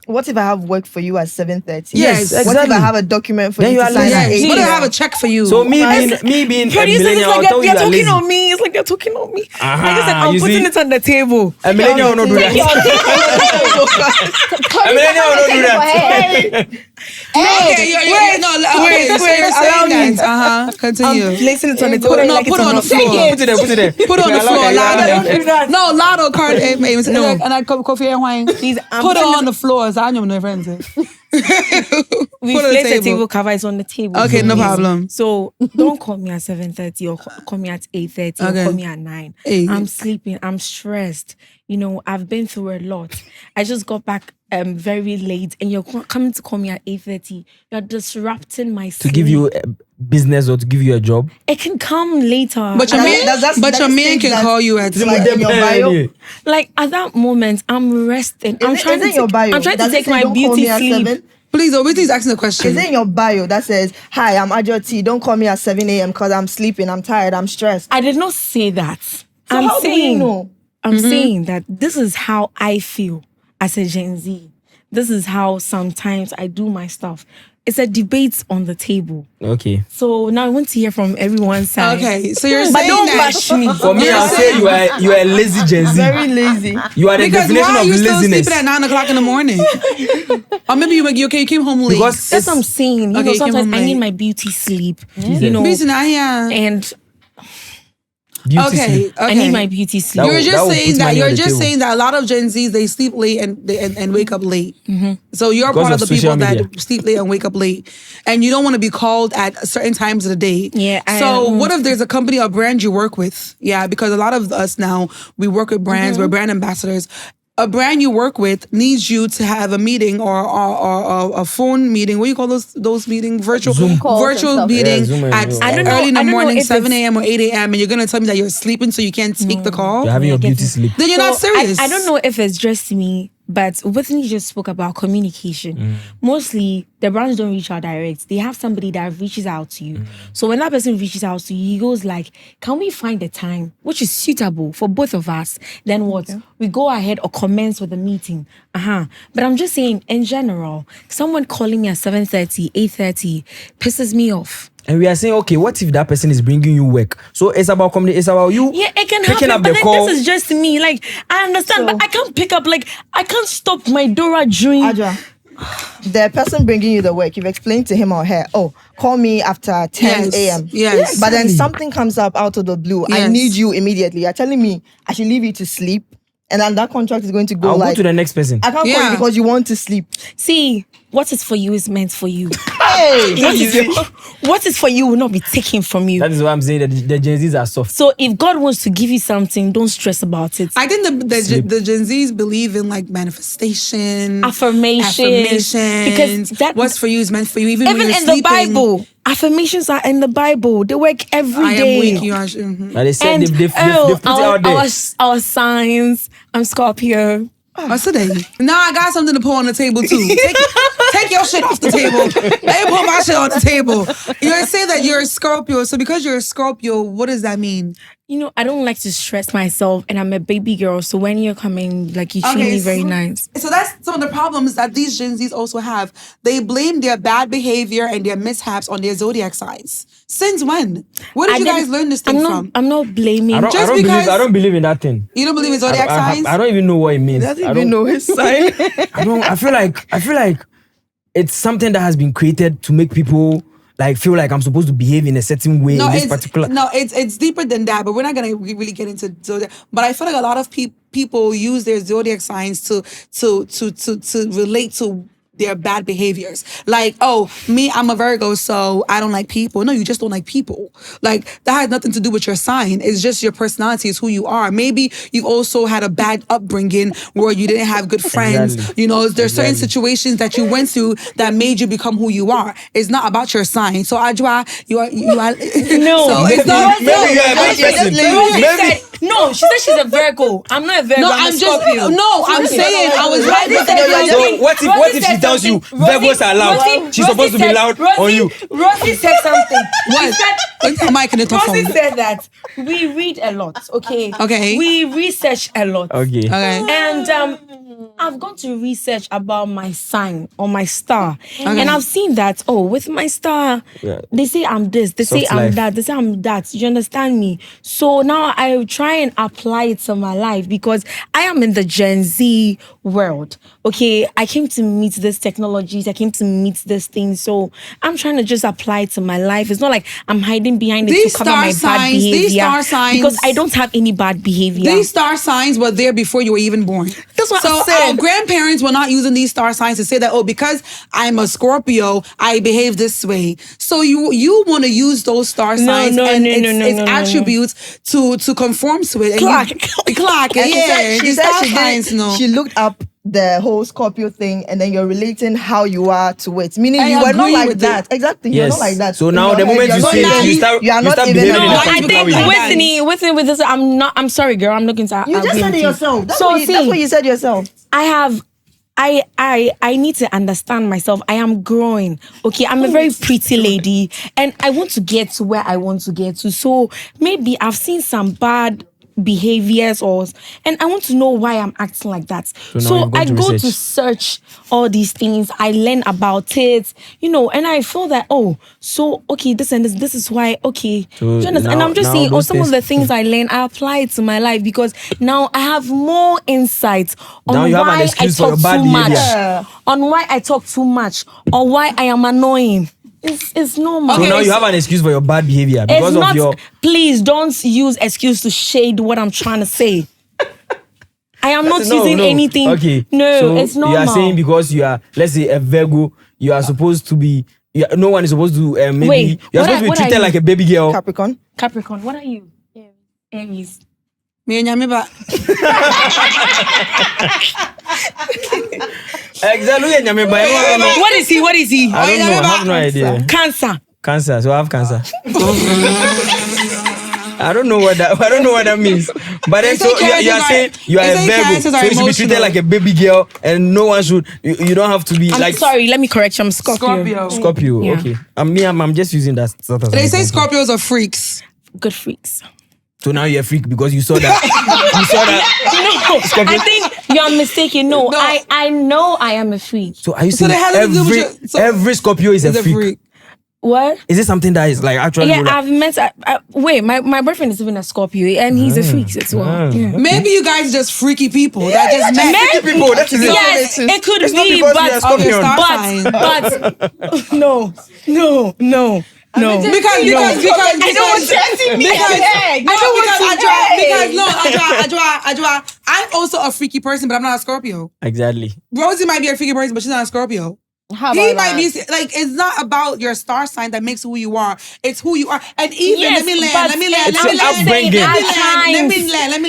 What if I have work for you at 7:30? Yes, What if exactly. I have a document for Then you you to are sign lazy. at 8? What if I Yeah. have a check for you? So me being a Producers, millennial, I'll it's tell like you they're are talking lazy. on me. It's like they're talking on me. Like I said, Ah, I'm you putting see? it on the table. A millennial will not do that. A millennial will not do that. Okay, so you're allow saying me. that. Continue. Placing it on the table. Put it like on it's the floor. Put it there. Put it on the floor, Allow me. Lado. No, Lado card. No, and I Kofi and Wine. Please, I'm Put it putting on the floor. I know my friends. We Put it on the place the table. table cover is on the table. Okay, no Please. problem. So don't call me at 7:30 or call me at 8:30 Okay. or call me at 9. Hey. I'm sleeping. I'm stressed. You know, I've been through a lot. I just got back very late, and you're coming to call me at 8:30. You're disrupting my To sleep. give you a business or to give you a job. It can come later. But your man, That's- but your that man things can that- call you at. like in your bio. like at that moment, I'm resting. I'm Is trying it to in your bio? I'm trying to Does it take say my don't call beauty me at sleep. 7? Please, Obiti's asking a question. Is it in your bio that says, "Hi, I'm Ajo T. Don't call me at 7 a.m. because I'm sleeping, I'm tired, I'm stressed." I did not say that. So I'm how do we saying, know? I'm saying that this is how I feel as a Gen Z. This is how sometimes I do my stuff. It's a debate on the table. Okay. So now I want to hear from everyone's side. Okay, so you're But saying don't that. bash me. For me, I'll say you are a lazy Gen Z. Very lazy. You are the Because definition why are of you still laziness. sleeping at 9 o'clock in the morning? Or maybe you came home late. Because That's what I'm saying. You Okay, know, you came sometimes home I need late. my beauty sleep. Jesus. You know, Reason yeah. and beauty Okay, sleep. okay. I need my beauty sleep. That You're will just put saying that money on you're the just table. saying that a lot of Gen Zs they sleep late and wake up late. So you're Because part of of the people social media. that sleep late and wake up late, and you don't want to be called at certain times of the day. Yeah, I So am. what if there's a company or brand you work with? Yeah, because a lot of us now we work with brands. We're brand ambassadors. A brand you work with needs you to have a meeting or a phone meeting. What do you call those meetings? Virtual Zoom calls and virtual stuff. meeting Yeah, Zoom and at Zoom. I don't know- early in the I don't know morning, if 7 it's- a.m. or 8 a.m. and you're gonna tell me that you're sleeping so you can't take the call. You're having your I get beauty it. sleep. Then you're not serious. I don't know if it's just me, but Whitney just spoke about communication. Mostly, the brands don't reach out direct. They have somebody that reaches out to you. So when that person reaches out to you, he goes like, can we find a time which is suitable for both of us? Then what? We go ahead or commence with the meeting. But I'm just saying, in general, someone calling me at 7:30, 8:30 pisses me off. And we are saying, okay, what if that person is bringing you work? So it's about it's about you Yeah, it can picking happen, up but the then call. this is just me. Like, I understand, but I can't pick up, like, I can't stop my Dora dream. Adra, the person bringing you the work, you've explained to him or her, oh, call me after 10 Yes, a.m. yes. But then something comes up out of the blue. I Yes. need you immediately. You're telling me I should leave you to sleep. And then that contract is going to go I'll like, go to the next person. I can't call Yeah. you because you want to sleep. See, what is for you is meant for you. Hey! What is for you will not be taken from you. That is why I'm saying that the Gen Zs are soft. So if God wants to give you something, don't stress about it. I think Sleep. the Gen Zs believe in like manifestation, Affirmations. Because that- what's for you is meant for you. Even when Even you're in the sleeping, Bible, affirmations are in the Bible. They work every I day. am weak. You are. Mhm. Like they said, And they've put it out there. our signs. I'm Scorpio. What's today? Now I got something to put on the table too. Take your shit off the table. Let me put my shit on the table. You're saying that you're a Scorpio. So because you're a Scorpio, what does that mean? I don't like to stress myself, and I'm a baby girl. So when you're coming, like, you treat me very nice. So that's some of the problems that these Gen Zs also have. They blame their bad behavior and their mishaps on their zodiac signs. Since when? Where did you guys learn this thing from? I'm not blaming. I don't believe in that thing. You don't believe in zodiac signs? I don't even know what it means. Doesn't even know his sign. I feel like it's something that has been created to make people like feel like I'm supposed to behave in a certain way in this particular. No, it's deeper than that. But we're not gonna really get into zodiac. But I feel like a lot of people use their zodiac signs to relate to their bad behaviors. Like, oh, me, I'm a Virgo, so I don't like people. No, you just don't like people. Like, that has nothing to do with your sign. It's just your personality, is who you are. Maybe you've also had a bad upbringing where you didn't have good friends. Exactly. There's certain situations that you went through that made you become who you are. It's not about your sign. So, Ajwa, you are. No. So it's not. Maybe you're a bad person. Maybe. No, she said she's a Virgo. I'm not a Virgo. No, I'm a Scorpio. I'm saying I was right. So what if she tells you Virgos are loud? She's supposed to be loud on you. Rosie said something. What? Rosie said that we read a lot, okay? Okay. We research a lot. Okay. And I've gone to research about my sign or my star. And I've seen that, with my star, they say I'm this, they say I'm that, they say I'm that. You understand me? So now I try and apply it to my life because I am in the Gen Z world. Okay, I came to meet these technologies, I came to meet these things. So I'm trying to just apply it to my life. It's not like I'm hiding behind it to cover my bad behavior. These star signs, because I don't have any bad behavior. These star signs were there before you were even born. That's what I said. Our grandparents were not using these star signs to say that, because I'm a Scorpio, I behave this way. So you want to use those star signs and its attributes to conform to it. Clark. And she looked up the whole Scorpio thing, and then you're relating how you are to it. Meaning you were not like that. Exactly. You're not like that. So now the moment you say it, you start behaving. No, I think Whitney, with this, I'm sorry, girl. I'm looking to. You just said it yourself. That's what you said yourself. I need to understand myself. I am growing. Okay, I'm a very pretty lady, and I want to get to where I want to get to. So maybe I've seen some bad behaviors and I want to know why I'm acting like that. So I go to search all these things. I learn about it, and I feel that this and this is why. Okay, so and I'm just saying, some of the things I learn, I apply it to my life because now I have more insight on why I talk too much, on why I talk too much, or why I am annoying. It's normal. So now you have an excuse for your bad behavior because of your. Please don't use excuse to shade what I'm trying to say. I am not using anything. Okay. No, so it's normal. You are saying because you are, let's say, a Virgo, you are supposed to be. No one is supposed to maybe. Wait, you're supposed to be treated like a baby girl. Capricorn. What are you? Aries. Me and Yamiba. Exactly. What is he? I don't know. I have no idea. Cancer. So I have cancer. I don't know what that means. But then you are saying you are a Virgo, so you should be treated like a baby girl, and no one should. You don't have to be I'm like. Sorry, let me correct you. I'm Scorpio. Scorpio. Yeah. Okay. I'm just using that. They say Scorpios are freaks. Good freaks. So now you're a freak because you saw that. No, Scorpio. I think you're mistaken. No, I know I am a freak. So are you saying every Scorpio is a freak? What? Is it something that is like actually? Yeah, I've met. Wait, my boyfriend is even a Scorpio, and he's a freak as well. Yeah. Maybe you guys just freaky people. That just freaky people. That's yes, it could be, but no. No, because Ajwa, I'm also a freaky person, but I'm not a Scorpio. Exactly. Rosie might be a freaky person, but she's not a Scorpio. He might be like, it's not about your star sign that makes who you are. It's who you are. And even let me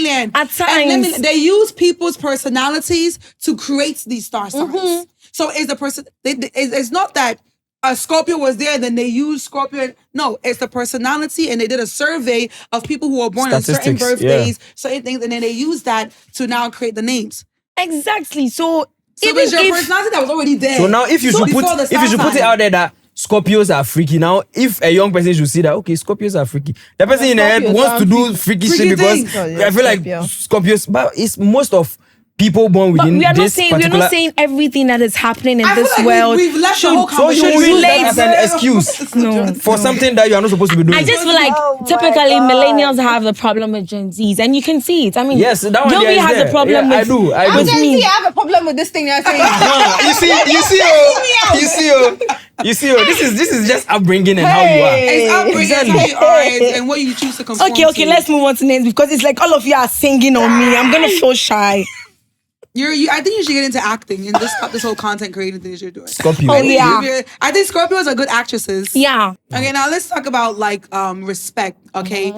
land. At times, they use people's personalities to create these star signs. Mm-hmm. So is the person? It's not that a Scorpio was there, then they used Scorpio. No, it's the personality, and they did a survey of people who were born on certain birthdays, certain things, and then they used that to now create the names. Exactly. So it was your personality that was already there. So now, if you should put it out there that Scorpios are freaky. Now, if a young person should see that, okay, Scorpios are freaky. The person in the head Scorpios wants are to do freaky shit because things. Oh, yeah, I feel like Scorpio. Scorpios, but it's most of people born But within we are this we're particular. not saying everything that is happening in I feel this like world. we've left the whole So you conversation. will use that relate. as an excuse No. for something that you are not supposed to be doing. I just feel like Oh my typically God. millennials have a problem with Gen Zs, and you can see it. I mean, Yes, that one Gilbert there is has there. a problem Yeah, with. I do. I'm I do. Gen Z, I have a problem with this thing you're saying. You see, this is just upbringing and how you are. It's upbringing, it's how you are, and what you choose to conform Okay, to. let's move on to names because it's like all of you are singing on me. I'm gonna feel shy. I think you should get into acting and this whole content creating thing that you're doing. Scorpio. Oh, yeah. I think Scorpios are good actresses. Yeah. Okay, now let's talk about like respect. Okay,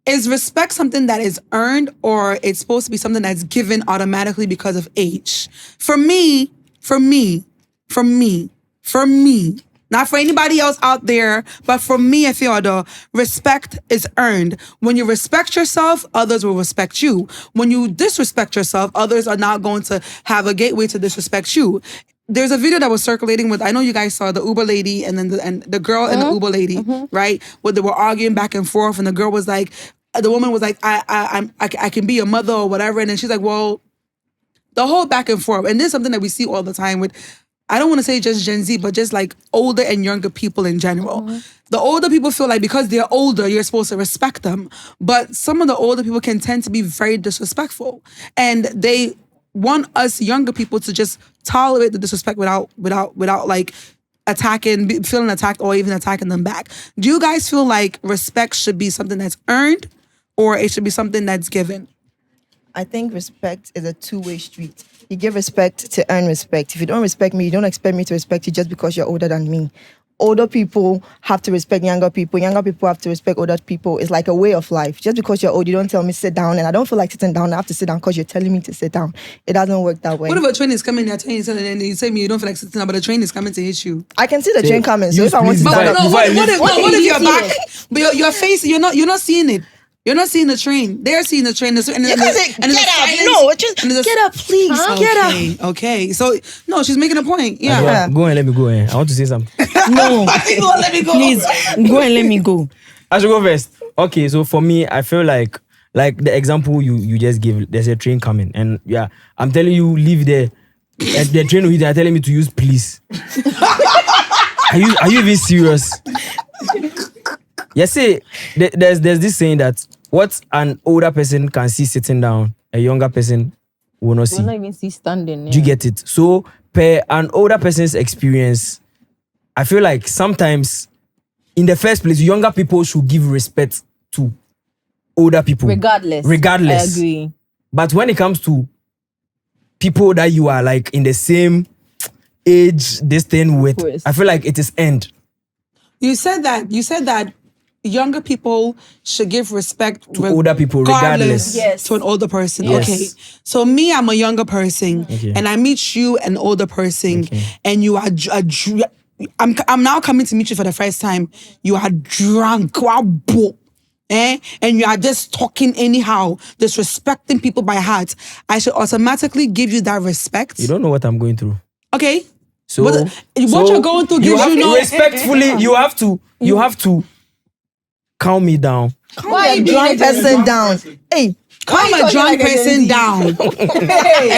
is respect something that is earned or it's supposed to be something that's given automatically because of age? For me, not for anybody else out there, but for me, I feel the respect is earned. When you respect yourself, others will respect you. When you disrespect yourself, others are not going to have a gateway to disrespect you. There's a video that was circulating with, I know you guys saw the Uber lady and then the girl and the Uber lady, right? Where they were arguing back and forth, and the girl was like, the woman was like, I can be your mother or whatever, and then she's like, well, the whole back and forth, and this is something that we see all the time with, I don't want to say just Gen Z, but just like older and younger people in general. The older people feel like because they're older, you're supposed to respect them. But some of the older people can tend to be very disrespectful. And they want us younger people to just tolerate the disrespect without like feeling attacked or even attacking them back. Do you guys feel like respect should be something that's earned or it should be something that's given? I think respect is a two-way street. You give respect to earn respect. If you don't respect me, you don't expect me to respect you just because you're older than me. Older people have to respect younger people. Younger people have to respect older people. It's like a way of life. Just because you're old, you don't tell me sit down, and I don't feel like sitting down. I have to sit down because you're telling me to sit down. It doesn't work that way. What if a train is coming, they're telling you, and you say you don't feel like sitting down, but the train is coming to hit you? I can see the train coming, so you if I want to please stand divide- up, What if you're see back, but your face, you're not seeing it. You're not seeing the train. They're seeing the train. you can say, get up. No, just get up, please. Get up. Okay. So no, she's making a point. Yeah. Yeah. Go and let me go. I want to say something. No, Let me go. please go and let me go. I should go first. Okay, so for me, I feel like the example you just gave, there's a train coming, and yeah, I'm telling you, leave there. And the train will hit, they're telling me to use please. Are you even serious? Yes, see, there's this saying that what an older person can see sitting down, a younger person will not see. We'll not even see standing. Do you get it? So, per an older person's experience, I feel like sometimes, in the first place, younger people should give respect to older people. Regardless. I agree. But when it comes to people that you are like in the same age, this thing with, course. I feel like it is end. You said that younger people should give respect To older people, regardless. Yes. to an older person. Yes. Okay. So me, I'm a younger person, Okay. and I meet you, an older person, Okay. and you are. I'm now coming to meet you for the first time. You are drunk, and you are just talking anyhow, disrespecting people by heart. I should automatically give you that respect. You don't know what I'm going through. Okay. So What you're going through gives have you no respectfully. You have to calm me down. Why a drunk person down. Hey, calm you a talking drunk like a Gen person Z? down.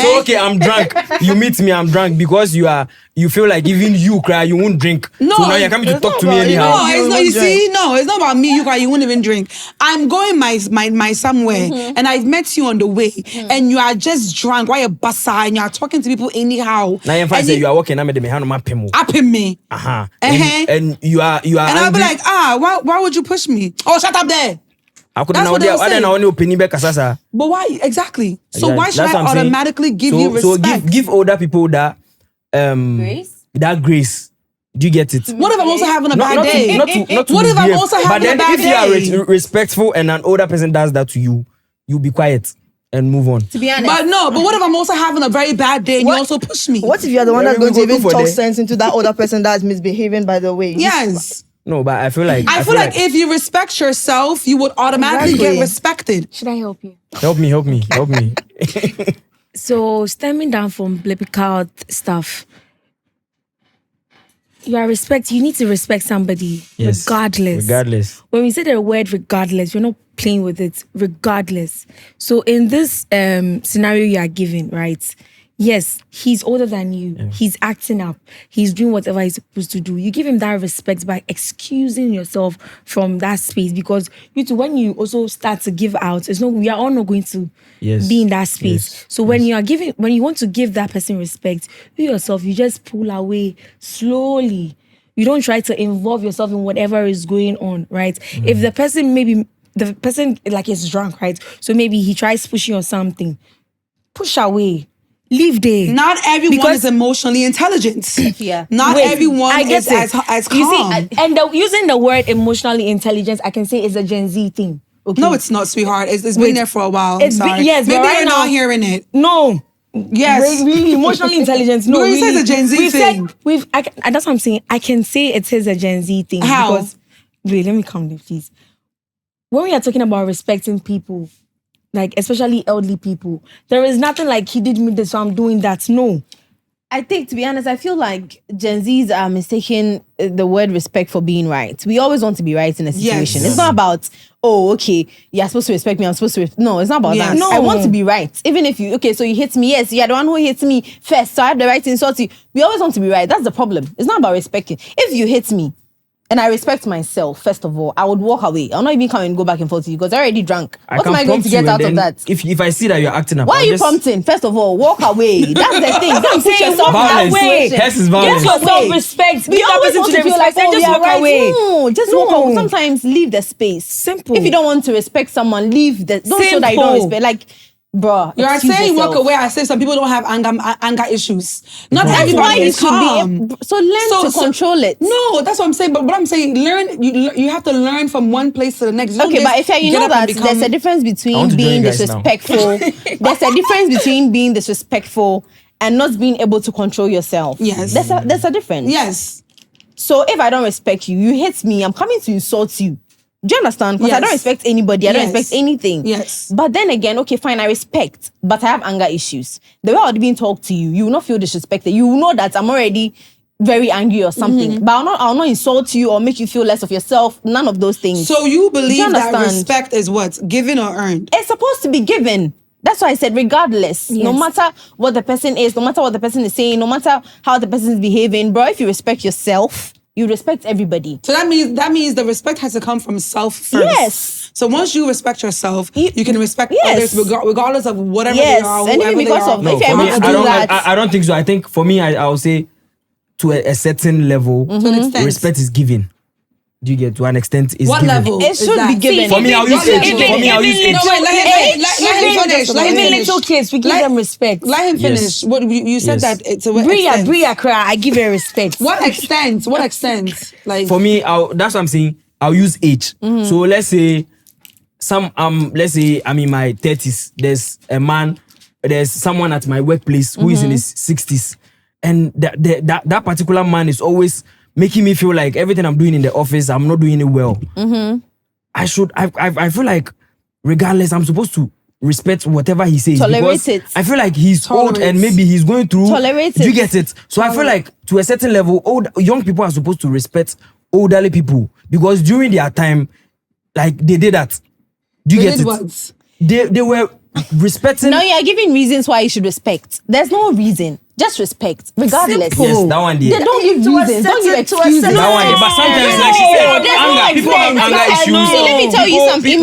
So okay, I'm drunk. You meet me, I'm drunk because you feel like even you cry, you won't drink. No, so now you're coming to it's talk not to me about- anyhow. No, it's not. You won't see, no, it's not about me. You cry, you won't even drink. I'm going my somewhere, and I've met you on the way, and you are just drunk. Why you bassa and you are talking to people anyhow? Now and say you are walking. I'm at the hand of my pemo. upping me, Uh-huh. Uh-huh. And you are and I'll be angry. like, why would you push me? Oh, shut up there. I could that's now what they'll say. only opinion back kasasa. But why exactly? So Yeah, why should that's I what I'm saying. automatically give you So respect? give older people that Grace? that grace. Do you get it? What if I'm also having a bad day? Not to What if I'm behave. also But having a then bad if you day? are respectful and an older person does that to you, you be quiet and move on. To be honest. But what if I'm also having a very bad day and you What? also push me? what if you're the one Yeah, that's we going to go even for talk that. sense into that older person that's misbehaving, by the way? Yes. No, but I feel like I feel like if you respect yourself, you would automatically Exactly. get respected. Should I help you? help me. So stemming down from biblical stuff, you need to respect somebody Yes. regardless. When we say the word regardless, you're not playing with it, regardless. So in this scenario you are given, right? Yes, he's older than you. Yeah. He's acting up. He's doing whatever he's supposed to do. You give him that respect by excusing yourself from that space, because when you also start to give out, we are all not going to be in that space. Yes. So when you want to give that person respect, you yourself, you just pull away slowly. You don't try to involve yourself in whatever is going on, right? If the person like is drunk, right? So maybe he tries pushing or something, push away. Leave there. Not everyone is emotionally intelligent. Yeah. Not everyone is as calm. You see, and using the word emotionally intelligent, I can say it's a Gen Z thing. Okay? No, it's not, sweetheart. It's been there for a while. Sorry. Yes, maybe right you're now, not hearing it. No. Yes. Really, emotionally intelligence. No, really. It's a Gen Z thing. That's what I'm saying. I can say it is a Gen Z thing. How? Because, wait, let me come there, please. When we are talking about respecting people, like especially elderly people, there is nothing like he did me this, so I'm doing that. No. I think, to be honest, I feel like Gen Zs are mistaking the word respect for being right. We always want to be right in a situation. Yes. It's not about, okay, you're supposed to respect me, I'm supposed to no, it's not about that. No. I want to be right. Even if so you hit me, yes, you're the one who hits me first, so I have the right to insult you. We always want to be right. That's the problem. It's not about respecting. If you hit me, and I respect myself, first of all, I would walk away. I'll not even come and go back and forth to you because I already drunk. What am I going to get out of that? If I see that you're acting up, why are you prompting? First of all, walk away. That's the thing. Don't put yourself that way. Hers is violence. Get yourself respect. We always want to feel like, just walk away. No, just walk away. Sometimes leave the space. Simple. If you don't want to respect someone, leave the. Don't show that you don't respect. Like, bro, you're saying walk away. I say some people don't have anger issues. Not everybody is calm. So learn to control it. No, that's what I'm saying. But what I'm saying, you have to learn from one place to the next. Okay, but if you know that there's a difference between being disrespectful. There's a difference between being disrespectful and not being able to control yourself. Yes. There's a difference. Yes. So if I don't respect you, you hit me, I'm coming to insult you. Do you understand? Because I don't respect anybody. I don't respect anything. Yes. But then again, okay, fine, I respect, but I have anger issues. The way I would be talk to you, you will not feel disrespected. You will know that I'm already very angry or something. Mm-hmm. But I'll not insult you or make you feel less of yourself. None of those things. So you believe that respect is what? Given or earned? It's supposed to be given. That's why I said regardless. Yes. No matter what the person is, no matter what the person is saying, no matter how the person is behaving, bro, if you respect yourself, you respect everybody. So that means the respect has to come from self first. Yes. So once you respect yourself, you can respect others regardless of whatever they are. And even because of if you're able to do that. I don't think so. I think for me, I will say to a certain level, to an extent, respect is given. Do you get to an extent? Is what given. Level? It should be given. For me, I'll use it. For me, I'll use it. No, let him finish. Even little kids, we give them respect. Let him finish. Yes. What you said that it's a Bria cry. I give her respect. What extent? What extent? Like for me, that's what I'm saying. I'll use age. Mm-hmm. So let's say I'm in my 30s. There's someone at my workplace who is in his 60s, and that particular man is always making me feel like everything I'm doing in the office, I'm not doing it well. Mm-hmm. I feel like regardless, I'm supposed to respect whatever he says. Tolerate it. I feel like he's old and maybe he's going through. Tolerate it. Do you get it? So I feel like to a certain level, young people are supposed to respect elderly people because during their time, like they did that. Do you get it? What? They were respecting. Now you're giving reasons why you should respect. There's no reason. Just respect, regardless. Simple. Yes, that one did. They don't give reasons. Don't give excuses. That one did. But sometimes, like she said, anger. People have anger issues. See, let me tell you something. In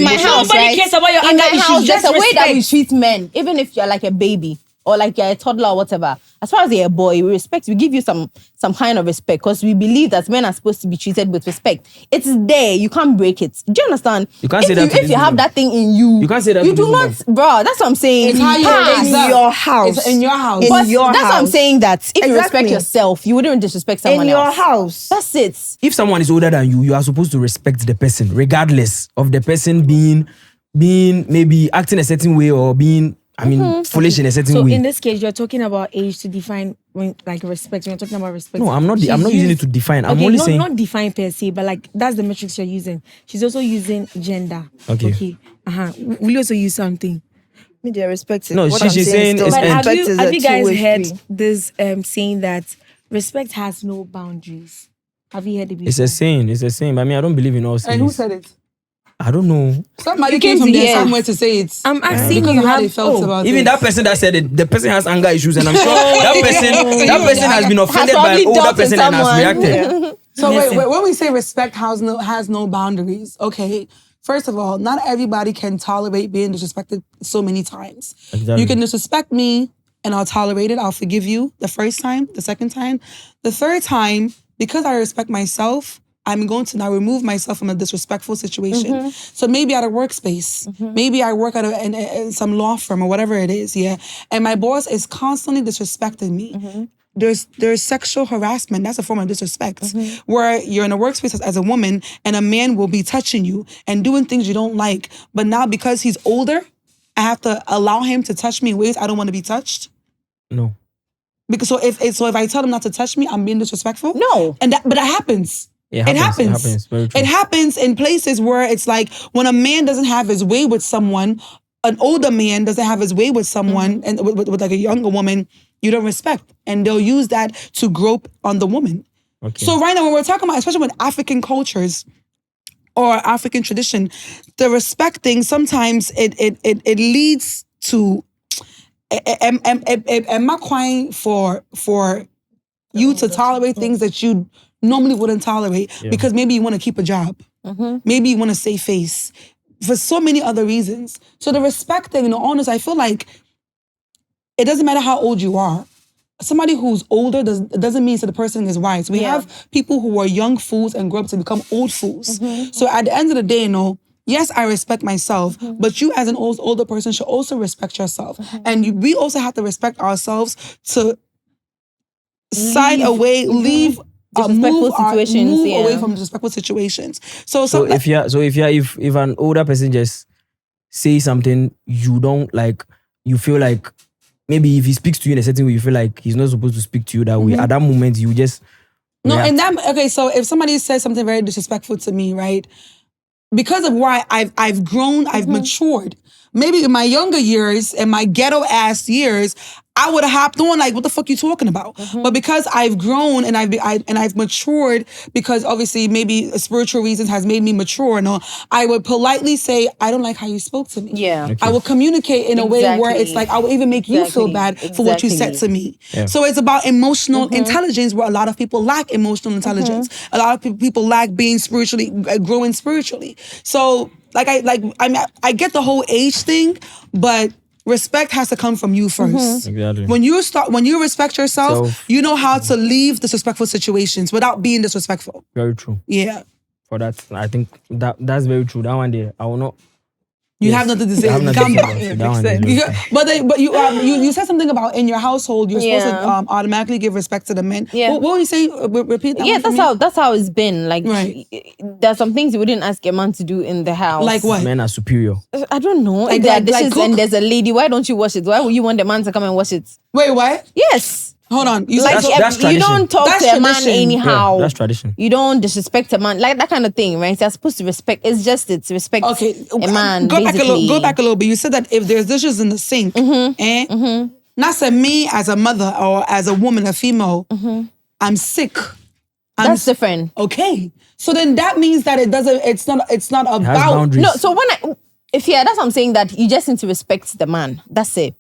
my house, nobody cares about your anger issues. There's a way that we treat men, even if you're like a baby or like you're a toddler or whatever. As far as you're a boy, we respect. We give you some kind of respect because we believe that men are supposed to be treated with respect. It's there. You can't break it. Do you understand? You can't say that. If you have that thing in you, you can't say that. You do not, bro. That's what I'm saying. It's how in your house. It's in your house. In your house. That's what I'm saying. That if you respect yourself, you wouldn't disrespect someone else. In your house. That's it. If someone is older than you, you are supposed to respect the person, regardless of the person being maybe acting a certain way or being. Foolish in a certain way. So in this case, you're talking about age to define respect. When you're talking about respect. No, I'm not using it to define. I'm only saying not define per se, but like that's the metrics you're using. She's also using gender. Okay. Will you also use something? Media respect. No, she's saying but have you guys heard this saying that respect has no boundaries. Have you heard it before? It's a saying. It's a saying. But I mean, I don't believe in all sayings. And who said it? I don't know. Somebody You came came from to there hear. somewhere to say it. I'm asking Because you of how they have felt about Even it. that person that said it, the person has anger issues, and I'm sure that person has been offended by probably an older dealt with person and has someone. reacted. So Listen. wait, when we say respect has no boundaries, okay. First of all, not everybody can tolerate being disrespected so many times. Exactly. You can disrespect me and I'll tolerate it. I'll forgive you the first time, the second time. The third time, because I respect myself, I'm going to now remove myself from a disrespectful situation. So maybe at a workspace, maybe I work at in some law firm or whatever it is, yeah. And my boss is constantly disrespecting me. There's sexual harassment. That's a form of disrespect. Where you're in a workspace as a woman and a man will be touching you and doing things you don't like. But now because he's older, I have to allow him to touch me in ways I don't want to be touched. No. Because if I tell him not to touch me, I'm being disrespectful. No. But that happens. It happens. Very true. It happens in places where it's like when a man doesn't have his way with someone, an older man doesn't have his way with someone, and with like a younger woman, you don't respect. And they'll use that to grope on the woman. Okay. So right now, when we're talking about, especially with African cultures or African tradition, the respect thing, sometimes it leads to, am I crying for you to tolerate things that you normally wouldn't tolerate because maybe you want to keep a job. Maybe you want to save face. For so many other reasons. So the respect thing, in all honesty, I feel like it doesn't matter how old you are. Somebody who's older doesn't mean that the person is wise. We have people who are young fools and grow up to become old fools. So at the end of the day, yes, I respect myself, but you as an older person should also respect yourself. And we also have to respect ourselves to leave Disrespectful situations, move yeah. away from disrespectful situations. So if an older person just say something you don't like, you feel like maybe if he speaks to you in a certain way, you feel like he's not supposed to speak to you that way. At that moment, you just react. So if somebody says something very disrespectful to me, right? Because of why I've grown, I've matured. Maybe in my younger years, in my ghetto ass years, I would have hopped on like, what the fuck you talking about? But because I've grown and I've matured, because obviously maybe spiritual reasons has made me mature, I would politely say, I don't like how you spoke to me. Yeah. Okay. I will communicate in a way where it's like, I will even make you feel bad for what you said to me. Yeah. So it's about emotional intelligence, where a lot of people lack emotional intelligence. A lot of people lack being spiritually, growing spiritually. So I get the whole age thing, but respect has to come from you first. Exactly. When you respect yourself, you know how to leave disrespectful situations without being disrespectful. Very true. Yeah. For that, I think that's very true. That one day, I will not. You have nothing to say. I have nothing Come to back. say. That one is very true. But you said something about in your household you're supposed to automatically give respect to the men. Yeah. What were you saying? Repeat that. Yeah, one for me. that's how it's been. Like, Right. there's some things you wouldn't ask a man to do in the house. Like what? Men are superior. I don't know. Like- If there are like dishes cook? and there's a lady, why don't you wash it? Why would you want the man to come and wash it? Wait, what? Yes. Hold on. You Like, said That's you tradition. don't talk That's to a man tradition. anyhow. Yeah, that's tradition. You don't disrespect a man. Like that kind of thing, right? You're supposed to respect. It's just respect okay. a man, Go back a little bit. You said that if there's dishes in the sink, not say me as a mother or as a woman, a female, I'm sick. That's different. Okay. So then that means that it's not It has about boundaries. No, so that's what I'm saying, that you just need to respect the man. That's it.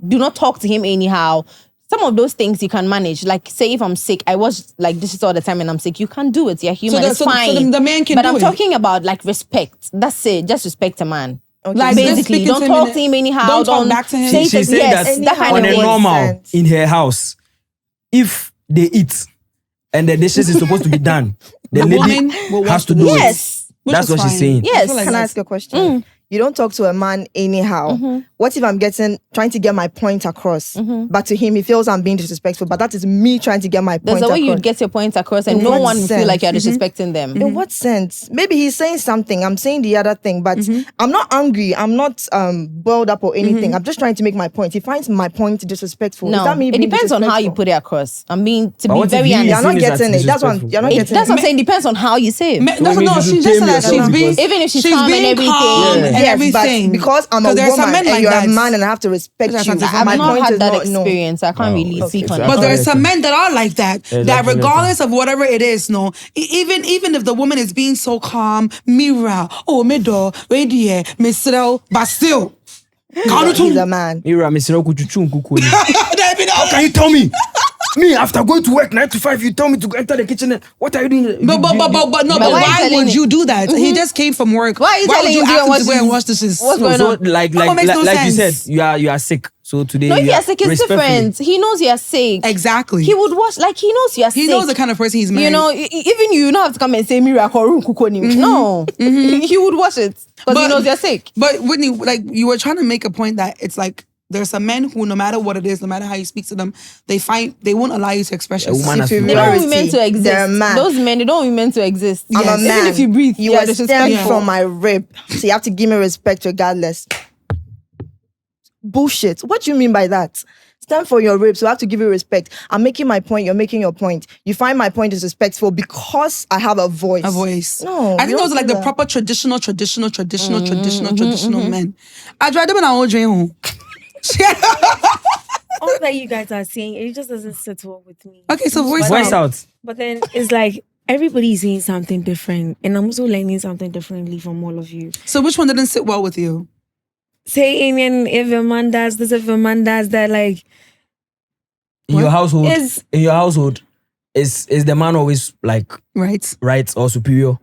Do not talk to him anyhow. Some of those things you can manage. Like, say if I'm sick, I wash like dishes all the time and I'm sick. You can't do it. You're human. It's fine. So the man can but do I'm it. talking about like respect. That's it. Just respect a man. Okay. Like, just Basically, speaking don't to talk to him anyhow. Don't talk back to him. say She's that- saying yes, that that kind on of a thing. normal sense. in her house, if they eat and the dishes is supposed to be done, the lady woman will has wash to the do dishes. Yes. it. That's is what she's fine. saying. Yes. feel like Can I that's- ask a question? You don't talk to a man anyhow. What if I'm trying to get my point across, but to him he feels I'm being disrespectful, but that is me trying to get my There's point a way across. you'd get your point across and In no what one will feel like you're sense? disrespecting them. In what sense? Maybe he's saying something, I'm saying the other thing, but I'm not angry, I'm not boiled up or anything. I'm just trying to make my point. He finds my point disrespectful. Is No, that me it being depends on how you disrespectful? put it across. I mean, to But be what if very he is honest. You're not saying that's getting it. That's what disrespectful? you're not getting That's it. what I'm saying. Depends on how you say it. That's maybe no, you she should just said tame that she's yourself being because- Even if she's she's calm and being everything. calm Yeah. everything. But because I'm a 'Cause there are some woman men and like you're that. a man and I have to respect That's you. not different. I've My not point had is that not no. experience. I can't really speak on so it. But there are That's some right. men that are like that. Yeah, That that's right. regardless of whatever it is, no, even if the woman is being so calm, Mira, oh me do, radio, Mr. but still, He's a man. Mira, Mr. Okuchuchu Nkukuni. How Can you tell me? Me, after going to work 9 to 5, you tell me to go enter the kitchen. What are you doing? But But why why telling would it? you do that? He just came from work. Why are you telling would him you to ask go him to go and wash dishes? What's No, going so on? like Oh, makes no you sense. said, you are sick. So today, No, if you you're are sick, it's respectfully- different. He knows you're sick. Exactly. He would watch, like, he knows you're sick. He knows the kind of person he's married. You know, even you don't have to come and say miracle kukoni. No, he would watch it because he knows you're sick. But Whitney, like you were trying to make a point that it's like there's some men who, no matter what it is, no matter how you speak to them, they won't allow you to express A woman yourself. has to They don't Superiority. be meant to exist. They're a man. Those men, they don't be meant to exist. I'm a Yes. man. Even if you breathe, you yeah, are disrespectful. stemming from my rib. So you have to give me respect regardless. Bullshit. What do you mean by that? Stand for your ribs, so I have to give you respect. I'm making my point, you're making your point. You find my point is respectful because I have a voice. A voice. No, I think you those are don't like do the that. proper traditional men. I'd rather than our dream. All that you guys are saying, it just doesn't sit well with me. Okay, so voice Voice out. out. But then it's like everybody's saying something different, and I'm also learning something differently from all of you. So which one didn't sit well with you? Saying if a man does this, if a man does that, like In your household, Is- is the man always like Right. right or superior?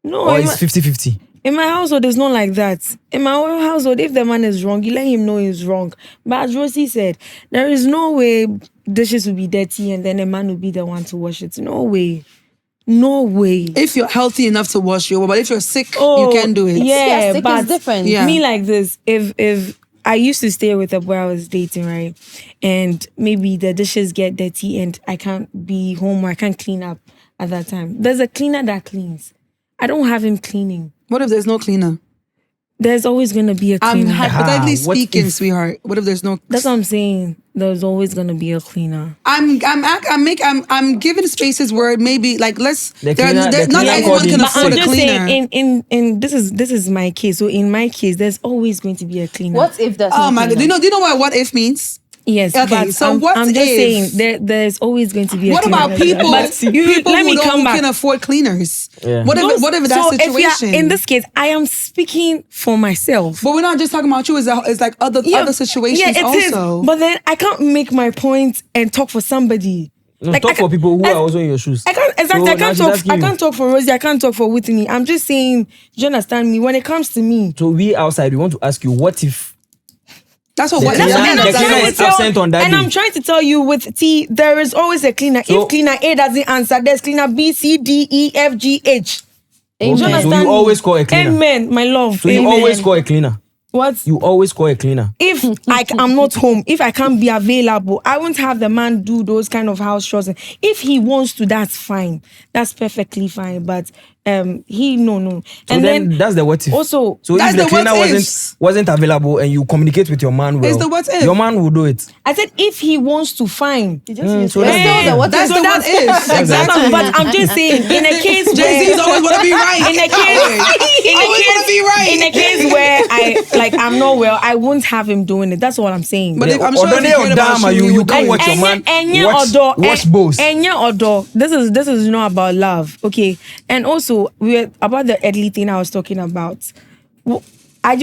no, Or in it's 50-50? in my household, it's not like that. In my own household, if the man is wrong, you let him know he's wrong. But as Rosie said, there is no way dishes will be dirty and then a man will be the one to wash it. No way. No way. If you're healthy enough to wash your, but if you're sick, Oh, you can do it. Yeah, Yeah, sick but is different. Yeah. me like this, if I used to stay with a boy I was dating, right? And maybe the dishes get dirty and I can't be home or I can't clean up at that time. There's a cleaner that cleans. I don't have him cleaning. What if there's no cleaner? There's always gonna be a I'm cleaner. hypothetically what speaking, if- sweetheart. What if there's no? That's what I'm saying. There's always gonna be a cleaner. I'm giving spaces where maybe like let's. The There, cleaner- there, the not cleaner everyone can coordinates. But I'm afford a just cleaner. saying, in this is my case. So in my case, there's always going to be a cleaner. What if that's Oh not my god! cleaner? Do you know what if means? Yes. Okay, but so I'm, what I'm just if- saying there's always going to be a What cleaner. about people? But you, people let me who come back. can afford cleaners. Yeah. What if that so if situation? in this case, I am speaking for myself. but we're not just talking about you. It's like other situations yeah, it is. also. But then I can't make my point and talk for somebody. No, Like, talk I for can't- people who I- are also in your shoes. I can't exactly. So I now can't she's talk. asking I you. can't talk for Rosie. I can't talk for Whitney. I'm just saying. Do you understand me? When it comes to me, So we outside, we want to ask you, what if That's what. The What cleaner- yeah, and the I'm that's cleaner trying right. is to tell, absent on that and day. I'm trying to tell you with T, there is always a cleaner. So- If cleaner A doesn't answer, there's cleaner B, C, D, E, F, G, H. Do you Okay, so understand you me? always call a cleaner. Amen, my love. So you Amen. always call a cleaner. What? You always call a cleaner. If I'm not home, if I can't be available, I won't have the man do those kind of house chores. If he wants to, that's fine. That's perfectly fine. But he no. So And then that's the what if. also, So That's if the the cleaner what ifs. wasn't available and you communicate with your man well, It's the what if. your man will do it. I said if he wants to, fine. So It's that's still the what That's if. the what if. Exactly. But I'm just saying, in a case Jay-Z's where always want to be right. in a case, Always wanna be right. in a case where I'm not well, I won't have him doing it. That's what I'm saying. But if, I'm sure if Odone he cared about Odama, you, you he would can't do it. watch your man Enye watch both. Odo. This is not about love, okay? And also we're about the Edley thing I was talking about. I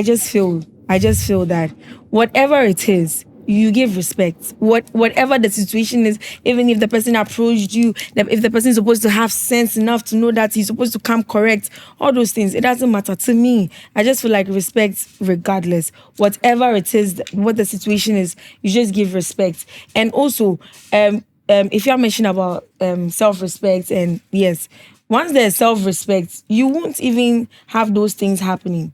just feel that whatever it is, you give respect. Whatever the situation is, even if the person approached you, if the person is supposed to have sense enough to know that he's supposed to come correct, all those things, it doesn't matter to me. I just feel like respect regardless. Whatever it is, what the situation is, you just give respect. And also, if you're mentioning about self-respect, and yes, once there's self-respect, you won't even have those things happening.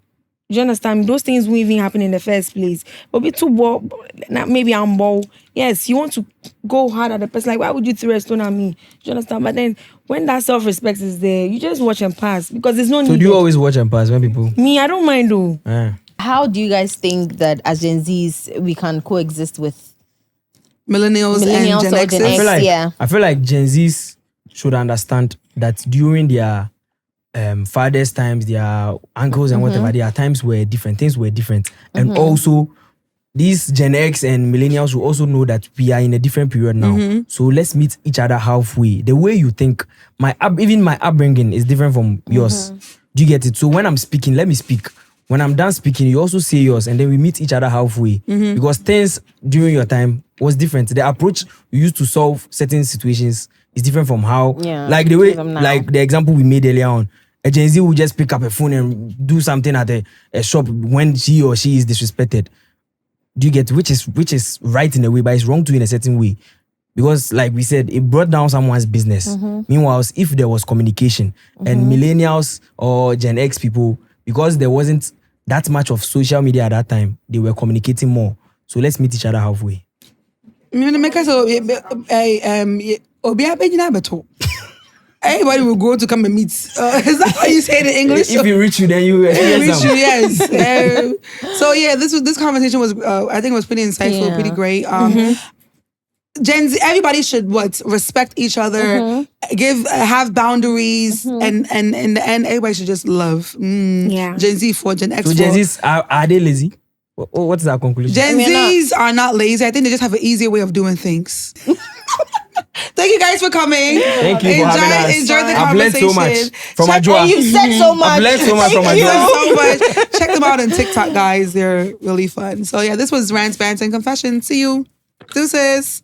Do you understand? Those things won't even happen in the first place. But be too bold, maybe I'm bold. Yes, you want to go hard at the person. Like, why would you throw a stone at me? Do you understand? But then when that self-respect is there, you just watch and pass because there's no need. So do you always watch and pass when people? Me, I don't mind though. How do you guys think that as Gen Zs we can coexist with Millennials Millennials and or Gen Gen Xers. X? Yeah. I feel like Gen Zs should understand that during their fathers' times, their uncles and whatever, their times were different. Things were different, and also these Gen X and millennials will also know that we are in a different period now. So let's meet each other halfway. The way you think, even my upbringing is different from yours. Do you get it? So when I'm speaking, let me speak. When I'm done speaking, you also say yours, and then we meet each other halfway. Because things during your time was different. The approach you used to solve certain situations is different from how, like the way, like the example we made earlier on. A Gen Z will just pick up a phone and do something at a shop when he or she is disrespected. Do you get, which is right in a way, but it's wrong too in a certain way, because like we said, it brought down someone's business. Meanwhile, if there was communication and millennials or Gen X people, because there wasn't that much of social media at that time, they were communicating more. So let's meet each other halfway. Everybody will go to come and meet. Is that how you say it in English? If you reach you, then you reach you. Yes. So yeah, this conversation was I think it was pretty insightful, pretty great. Gen Z, everybody should respect each other, have boundaries, and in the end, everybody should just love. Gen Z for Gen X. So Gen Zs are they lazy? What's our conclusion? Gen Zs are not lazy. I think they just have an easier way of doing things. Thank you guys for coming. Thank you for having us. Enjoy the I've learned conversation. so much from Ajwa. You said so much. I've learned so much from Thank Ajwa. you so much. Check them out on TikTok, guys. They're really fun. So yeah, this was Rants, Bants, and Confessions. See you. Deuces.